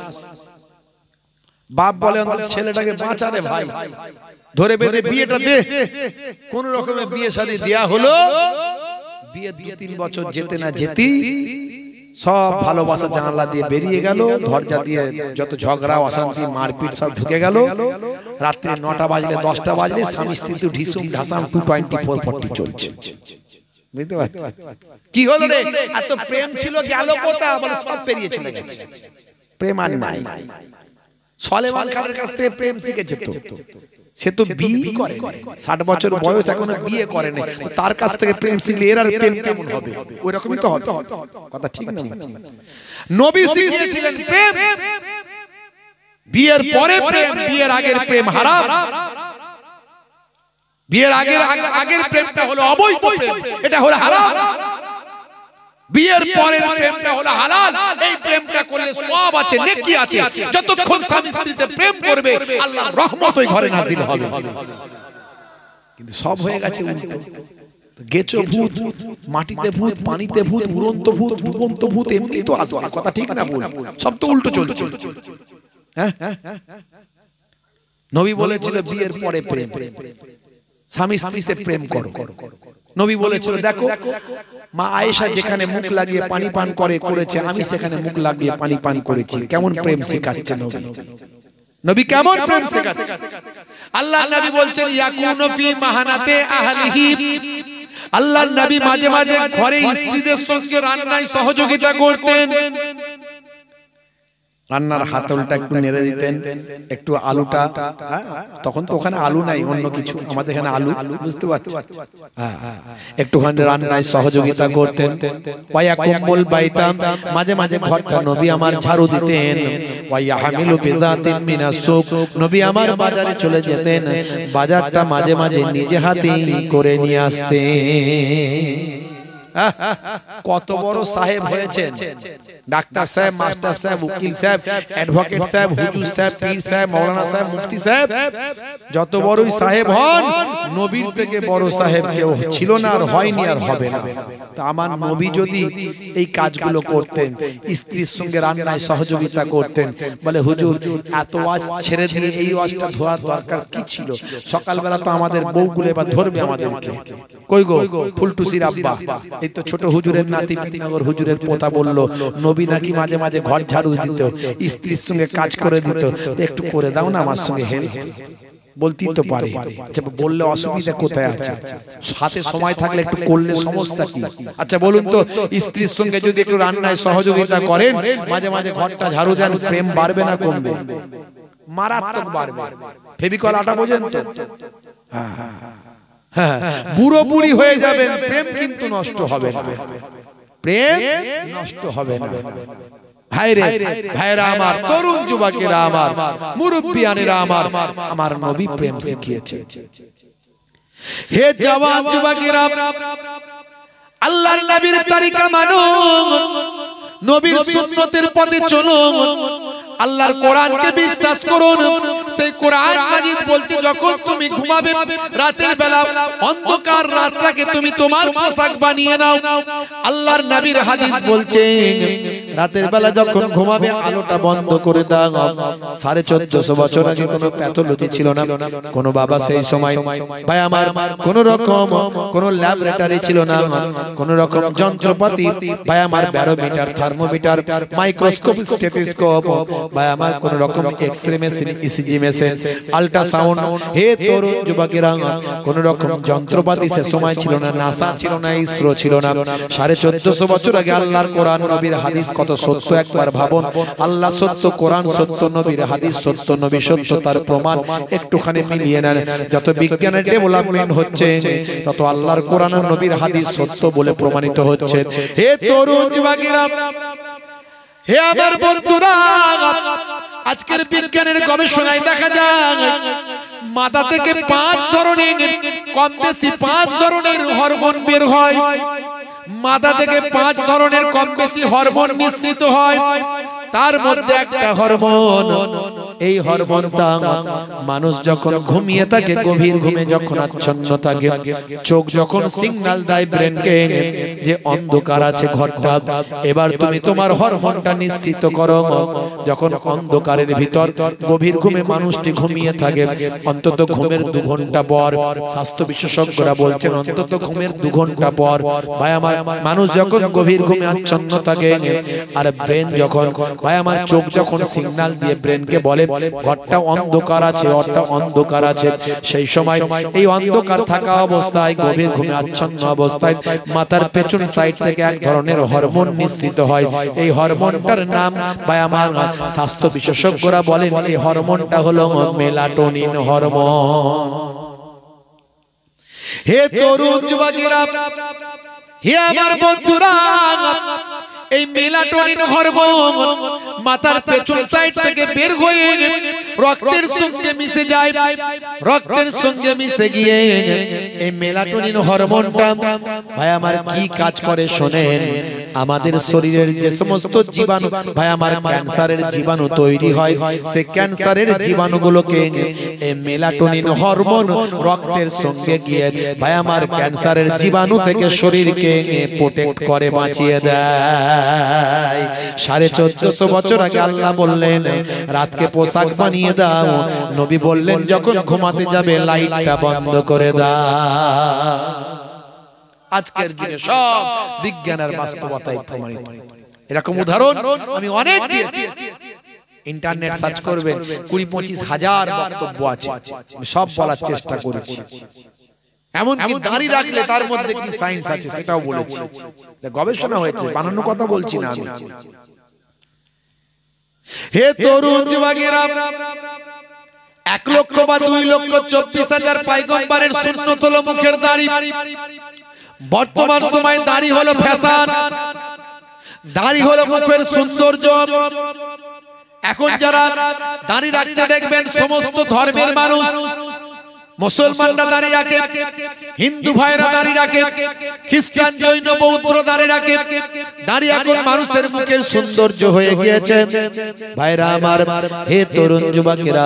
বাপ বলে ছেলেটাকে বাঁচা রে ভাই, ধরে বেঁধে বিয়েটা দে। কোন রকমে বিয়ে শাদী দেয়া হলো। বিয়ে 2-3 বছর যেতে না যেতেই সব ভালোবাসা জানালা দিয়ে বেরিয়ে গেল, দরজা দিয়ে যত ঝগড়া অশান্তি মারপিট সব ঢুকে গেল। রাত্রে 9টা বাজলে 10টা বাজলে স্বামী স্ত্রী তো ঢিসুম ঢাসাম 224-40 চলছে। বুঝতে পারছিস? কি হলো রে? এত প্রেম ছিল, গেল কোথা? বলে সব পেরিয়ে চলে গেছে, প্রেম আর নাই। সলেমান খানের কাছ থেকে প্রেম শিখেছে তো, সে তো বিয়ে করে, 60 বছর বয়স, এখনো বিয়ে করে নাই, তার কাছ থেকে প্রেম শিখলে এর আর প্রেম কেমন হবে? ওই রকমই তো হতো। কথা ঠিক না? নবী শিখিয়েছিলেন প্রেম। বিয়ের পরে প্রেম, বিয়ের আগের প্রেম হারাম। বিয়ের আগের প্রেমটা হলো অবৈধ প্রেম, এটা হলো হারাম। বিয়ের পরের প্রেমটা হলো হালাল। এই প্রেমটা করলে সওয়াব আছে, নেকি আছে। যতক্ষণ স্বামী স্ত্রীতে প্রেম করবে, আল্লাহর রহমত ওই ঘরে নাজিল হবে। কিন্তু সব হয়ে গেছে উল্টো। গেছো ভূত, মাটিতে ভূত, পানিতে ভূত, উড়ন্ত ভূত, ডুবন্ত ভূত, এমনি তো আসবে। কথা ঠিক না ভুল? সব তো উল্টো চলছে। হ্যাঁ, নবী বলেছিল বিয়ের পরে প্রেম, স্বামী স্ত্রীতে প্রেম করো। নবী বলেছিল দেখো, মা আয়েশা যেখানে মুখ লাগিয়ে পানি পান করেছে, আমি সেখানে মুখ লাগিয়ে পানি পান করেছি। কেমন প্রেম শেখাচ্ছে নবী। নবী কেমন প্রেম শেখাচ্ছে। আল্লাহর নবী বলছেন ইয়াকুনু ফি মাহানাতে আহলিহি, আল্লাহর নবী মাঝে মাঝে ঘরে স্ত্রীদের সঙ্গে রান্নায় সহযোগিতা করতেন। রান্নার হাতলটা একটু নেড়ে দিতেন, একটু আলুটা, তখন তো ওখানে আলু নাই, অন্য কিছু, আমাদের এখানে আলু, বুঝতে পারছি, একটুখানি রান্নায় সহযোগিতা করতেন। ওয়ায়াকুমুল বাইতাম, মাঝে মাঝে ঘরটা নবী আমার ঝাড়ু দিতেন। ওয়ায়াহমিলু বিজাতিন মিনাস সুক, নবী আমার বাজারে চলে যেতেন, বাজারটা মাঝে মাঝে নিজে হাতেই করে নিয়ে আসতেন। কত বড় সাহেব হয়েছেন, ডাক্তার সাহেব, মাস্টার সাহেব, উকিল সাহেব, অ্যাডভোকেট সাহেব, হুজুর সাহেব, পীর সাহেব, মাওলানা সাহেব, মুফতি সাহেব, যত বড়ই সাহেব হন, নবীর থেকে বড় সাহেব কেউ ছিল না, আর হয়নি, আর হবে না। তা আমার নবী যদি এই কাজগুলো করতেন, স্ত্রীর সঙ্গে রান্নায় সহযোগিতা করতেন, বলে হুজুর এত ওয়াজ ছেড়ে দিয়ে এই ওয়াজটা ধোয়ার দরকার কি ছিল? সকালবেলা তো আমাদের বউগুলো এবার ধরবে আমাদেরকে। কই গো ফুলটুসির আব্বা, এই তো ছোট হুজুরের নাতি পিনগর হুজুরের পোতা বলল নবী নাকি মাঝে মাঝে ঘর ঝাড়ু দিত, স্ত্রীর সঙ্গে কাজ করে দিত, একটু করে দাও না আমার সঙ্গে হেল্প। বলতেই তো পারে, আচ্ছা বললে অসুবিধা কোথায় আছে? হাতে সময় থাকলে একটু করলে সমস্যা কি? আচ্ছা বলুন তো, স্ত্রীর সঙ্গে যদি একটু রান্নায় সহযোগিতা করেন, মাঝে মাঝে ঘরটা ঝাড়ু দেন, প্রেম বাড়বে না কমবে? মারাত্মক বাড়বে। ফেভিকল আটা বোঝেন তো? বুড়ো বুড়ি হয়ে যাবেন, প্রেম কিন্তু নষ্ট হবে না, প্রেম নষ্ট হবে না। ভাইরে ভাইরা আমার, তরুণ যুবকেরা আমার, মুরব্বিয়ানেরা আমার, আমার নবী প্রেম শিখিয়েছে। হে জওয়ান যুবকেরা, আল্লাহর নবীর তরিকা মানুন, নবীর সুন্নতের পথে চলুন, আল্লাহর কোরআনকে বিশ্বাস করুন। সেই কোরআন মাজিদ বলছে যখন তুমি ঘুমাবে রাতের বেলা, অন্ধকার রাতটাকে তুমি তোমার পোশাক বানিয়ে নাও। আল্লাহর নবীর হাদিস বলছে রাতের বেলা যখন ঘুমাবে আলোটা বন্ধ করে দাও। 1450 বছর আগে কোনো প্যাথোলজি ছিল না, কোনো বাবা সেই সময় ভাই আমার কোন রকম কোন ল্যাবরেটরি ছিল না, কোন রকম যন্ত্রপাতি ভাই আমার ব্যারোমিটার, থার্মোমিটার, মাইক্রোস্কোপ, স্টেথোস্কোপ ভাই আমার কোন রকম X-ray machine, ECG machine, ultrasound, হে তরুণ যুবকেরা কোন রকম যন্ত্রপাতি সে সময় ছিল না, নাসা ছিল না, ইসরো ছিল না। 1450 বছর আগে আল্লাহর কোরআন নবীর হাদিস কত সত্য একবার ভাবুন। আল্লাহ সত্য, কোরআন সত্য, নবীর হাদিস সত্য, নবী সত্য, তার প্রমাণ একটুখানি মিলিয়ে নেন। যত বিজ্ঞানের ডেভেলপমেন্ট হচ্ছে তত আল্লাহর কোরআন আর নবীর হাদিস সত্য বলে প্রমাণিত হচ্ছে। হে তরুণ যুবকেরা, হে আমার বন্ধুরা, আজকের বিজ্ঞানের গবেষণায় দেখা যায় মাথা থেকে 5 ধরনের, কম বেশি 5 ধরনের হরমোন বের হয়। মাথা থেকে 5 ধরনের কম বেশি হরমোন নিঃসৃত হয়। তার মধ্যে একটা হরমোন, এই হরমোনটা মানুষ যখন ঘুমিয়ে থাকে, গভীর ঘুমে যখন আচ্ছন্ন থাকে, চোখ যখন সিগন্যাল দেয় ব্রেনকে যে অন্ধকার আছে ঘরটা, এবার তুমি তোমার হরমোনটা নিঃসৃত করো। যখন অন্ধকারের ভিতর গভীর ঘুমে মানুষটি ঘুমিয়ে থাকে, অন্তত ঘুমের 2 ঘন্টা পর, স্বাস্থ্য বিশেষজ্ঞরা বলছেন অন্তত ঘুমের 2 ঘন্টা পর ভাই আমার মানুষ যখন গভীর ঘুমে আচ্ছন্ন থাকে, আর ব্রেন যখন ভাই আমার চোখ যখন সিগন্যাল দিয়ে ব্রেনকে বলে ঘরটা অন্ধকার আছে, ঘরটা অন্ধকার আছে, সেই সময় এই অন্ধকার থাকা অবস্থায়, গভীর ঘুমে আচ্ছন্ন অবস্থায় মাথার পেছন সাইড থেকে এক ধরনের হরমোন নিঃসৃত হয়। এই হরমোনটার নাম ভাই আমার স্বাস্থ্য বিশেষজ্ঞরা বলেন এই হরমোনটা হলো মেলাটোনিন হরমোন। হে তরুণ যুবকেরা, হে আমার বন্ধুরা, এই মেলাটোনিন হরমোন মাথার পেছন সাইড থেকে বের হয়ে রক্তের সঙ্গে মিশে যায়। রক্তের সঙ্গে মিশে গিয়ে এই মেলাটোনিন হরমোনটা ভাই আমার কি কাজ করে শোনেন। আমাদের শরীরের যে সমস্ত জীবাণু ভাই আমার ক্যান্সারের জীবাণু তৈরি হয়, সেই ক্যান্সারের জীবাণুগুলোকে এই মেলাটোনিন হরমোন রক্তের সঙ্গে গিয়ে ভাই আমার ক্যান্সারের জীবাণু থেকে শরীরকে প্রোটেক্ট করে, বাঁচিয়ে দেয়। 1450 বছর আগে আল্লাহ বললেন রাতকে পোশাক বানিয়ে দাও। নবী বললেন যখন ঘুমাতে যাবে লাইটটা বন্ধ করে দাও। আজকের যুগে সব বিজ্ঞানের বাস্তবতায় প্রমাণিত। এরকম উদাহরণ আমি অনেক দিয়েছি। ইন্টারনেট সার্চ করবেন 20-25 হাজার বক্তব্য আছে, সব বলার চেষ্টা করেছি। এমনকি দাড়ি রাখলে তার মধ্যে কি সায়েন্স আছে সেটাও বলেছি, গবেষণা হয়েছে, বানানো কথা বলছি না আমি। হে তরুণ যুবকেরা, 1 লক্ষ বা 2 লক্ষ 24,000 পয়গম্বরের সুন্নত হলো মুখের দাড়ি। বর্তমান সময়ে দাড়ি হলো ফ্যাশন, দাড়ি হলো মুখের সৌন্দর্য। এখন যারা দাড়ি রাখছে দেখবেন সমস্ত ধর্মের মানুষ, মুসলমানরা দাড়ি রাখে, হিন্দু ভাইরা দাড়ি রাখে, খ্রিস্টান জৈন বৌদ্ধরা দাড়ি রাখে। দাড়ি এখন মানুষের মুখের সৌন্দর্য হয়ে গিয়েছে। ভাইরা আমার, হে তরুণ যুবকেরা,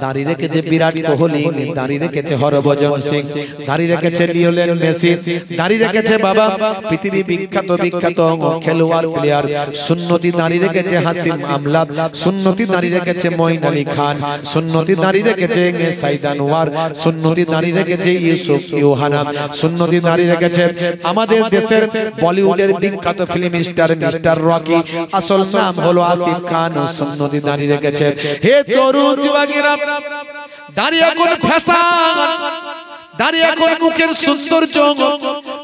দাড়ি রেখেছে বিরাট কোহলি, দাড়ি রেখেছে হরভজন সিং, দাড়ি রেখেছে লিওনেল মেসি, দাড়ি রেখেছে বাবা পৃথিবী বিখ্যাত বিখ্যাত খেলোয়াড় প্লেয়ার। সুন্নতি দাড়ি রেখেছে হাসিম আমলা, সুন্নতি দাড়ি রেখেছে মঈন আলী খান, সুন্নতি দাড়ি রেখেছে সাইদ আনোয়ার, সুন্নতি দাড়ি রেখেছে ইউসুফ ইউহানা, সুন্নতি দাড়ি রেখেছে আমাদের দেশের বলিউডের বিখ্যাত ফিল্ম স্টার মিস্টার রকি, আসল নাম হলো আসিফ খান, সুন্নতি দাড়ি রেখেছে। হে তরুণ যুবকেরা, দাড়ি এখন ফ্যাশন, দাড়ি এখন মুখের সৌন্দর্য।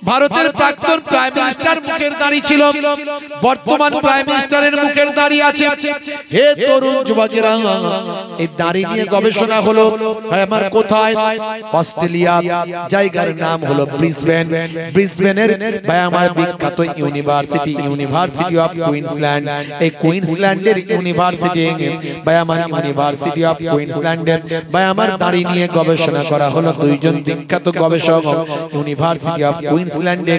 ভারতের প্রাক্তন প্রাইম মিনিস্টার মুখের দাড়ি ছিল, বর্তমান প্রাইম মিনিস্টারের মুখের দাড়ি আছে। হে তরুণ যুবকেরা, এই দাড়ি নিয়ে গবেষণা হলো আমার কোথায়? অস্ট্রেলিয়া, জায়গার নাম হলো ব্রিসবেন। ব্রিসবেনের ভাই আমার বিখ্যাত ইউনিভার্সিটি, ইউনিভার্সিটি অফ কুইন্সল্যান্ড। এই কুইন্সল্যান্ডের ইউনিভার্সিটি ভাই আমার ইউনিভার্সিটি অফ কুইন্সল্যান্ডের ভাই আমার দাড়ি নিয়ে গবেষণা করা হলো। দুইজন বিখ্যাত গবেষক ইউনিভার্সিটি অফ কুইন্সল্যান্ডে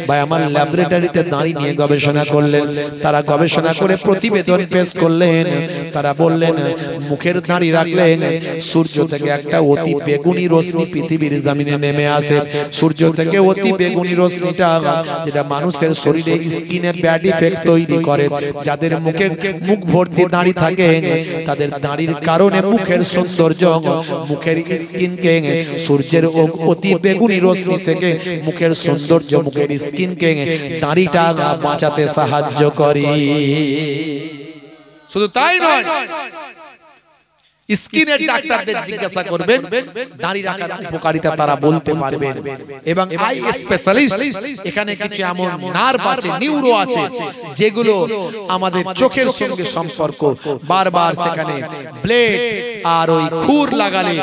ভাই আমার ল্যাবরেটরিতে দাড়ি নিয়ে গবেষণা করলেন। তারা গবেষণা করে প্রতিবেদন পেশ করলেন। তারা বললেন মুখের দাড়ি রাখলে সূর্য থেকে একটা অতি বেগুনি রশ্মি পৃথিবীর জমিনে নেমে আসে। সূর্য থেকে অতি বেগুনি রশ্মিটা যেটা মানুষের শরীরে স্কিনে ব্যাড ইফেক্ট তৈরি করে। যাদের মুখে মুখ ভর্তি দাড়ি থাকে তাদের দাড়ির কারণে মুখের সৌন্দর্য, মুখের স্কিনকে সূর্যের অতি বেগুনি রশ্মি থেকে মুখের সৌন্দর্য, মুখের স্কিনকে দাড়িটা বাঁচাতে সাহায্য করে। শুধু তাই নয়, স্কিনের ডাক্তারদের জিজ্ঞাসা করবেন, দাড়ি রাখার উপকারিতা তারা বলতে পারবেন। এবং আই স্পেশালিস্ট, এখানে কিছু এমন নার্ভ আছে, নিউরো আছে, যেগুলো আমাদের চোখের সঙ্গে সম্পর্ক। বারবার সেখানে ব্লেড আর ওই খুর লাগালে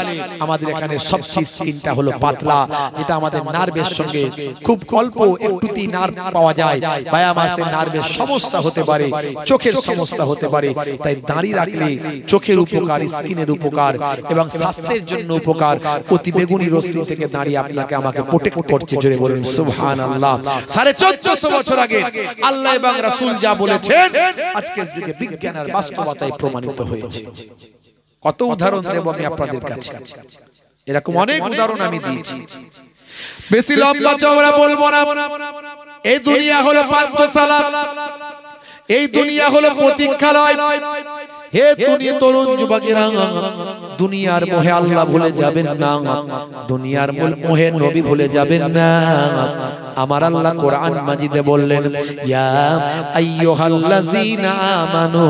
আমাদের এখানে সবচেয়ে স্কিনটা হলো পাতলা, যেটা আমাদের নার্ভের সঙ্গে খুব অল্প একটুতেই নার্ভ পাওয়া যায়। বায়া মাসে নার্ভের সমস্যা হতে পারে, চোখের সমস্যা হতে পারে। তাই দাড়ি রাখলে চোখের উপকার, স্কিনের উপকার এবং স্বাস্থ্যের জন্য উপকার। অতি বেগুনি রশ্মি থেকে দাঁড়িয়ে আপনাকে আমাকে প্রোটেক্ট করছে। জোরে বলুন সুবহানাল্লাহ। 1450 বছর আগে আল্লাহ এবং রাসূল যা বলেছেন আজকের যুগে বিজ্ঞান আর বাস্তবতায় প্রমাণিত হয়েছে। কত উদাহরণ দেব আমি আপনাদের কাছে, এরকম অনেক উদাহরণ আমি দিয়েছি। বেশি লম্বা চওড়া বলবো না। এই দুনিয়া হলো পান্থশালা, এই দুনিয়া হলো প্রতীক্ষালয়। হে তরুণ যুবকেরা, দুনিয়ার মোহে আল্লাহ ভুলে যাবেন না, দুনিয়ার মোহে নবী ভুলে যাবেন না। আমার আল্লাহ কোরআন মাজিদে বললেন, ইয়া আইয়ুহাল্লাযীনা আমানু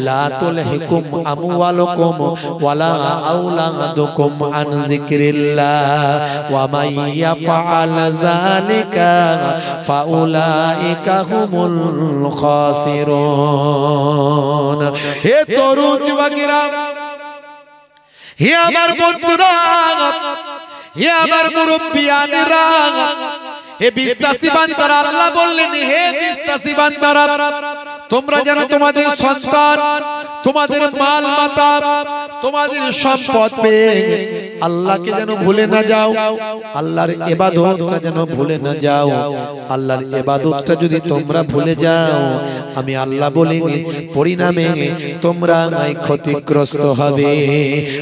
লা তুলহিকুম আমওয়ালুকুম ওয়ালা আওলাদুকুম আন যিকরিল্লাহ ওয়া মান ইয়াফআল যালিকা ফাউলাইকা হুমুল খাসিরুন। হে তরুণ যুবকেরা, হে আমার বন্ধুরা, হে আমার মুরব্বিয়ানেরা, হে বিশ্বাসী বান্দারা, আল্লাহ বললেন হে বিশ্বাসী বান্দারা, তোমরা যেন তোমাদের সন্তান, তোমাদের মাল মাতা, তোমাদের সম্পদ পেয়ে আল্লাহকে যেন ভুলে না যাও, আল্লাহর ইবাদতটা যেন ভুলে না যাও। আল্লাহর ইবাদতটা যদি তোমরা ভুলে যাও, আমি আল্লাহ বলি পরিণামে তোমরা ক্ষতিগ্রস্ত হবে।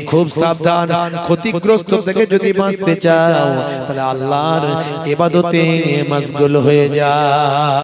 খুব সাবধান, ক্ষতিগ্রস্ত থেকে যদি বাঁচতে চাও তাহলে আল্লাহর ইবাদতে মশগুল হয়ে যাও।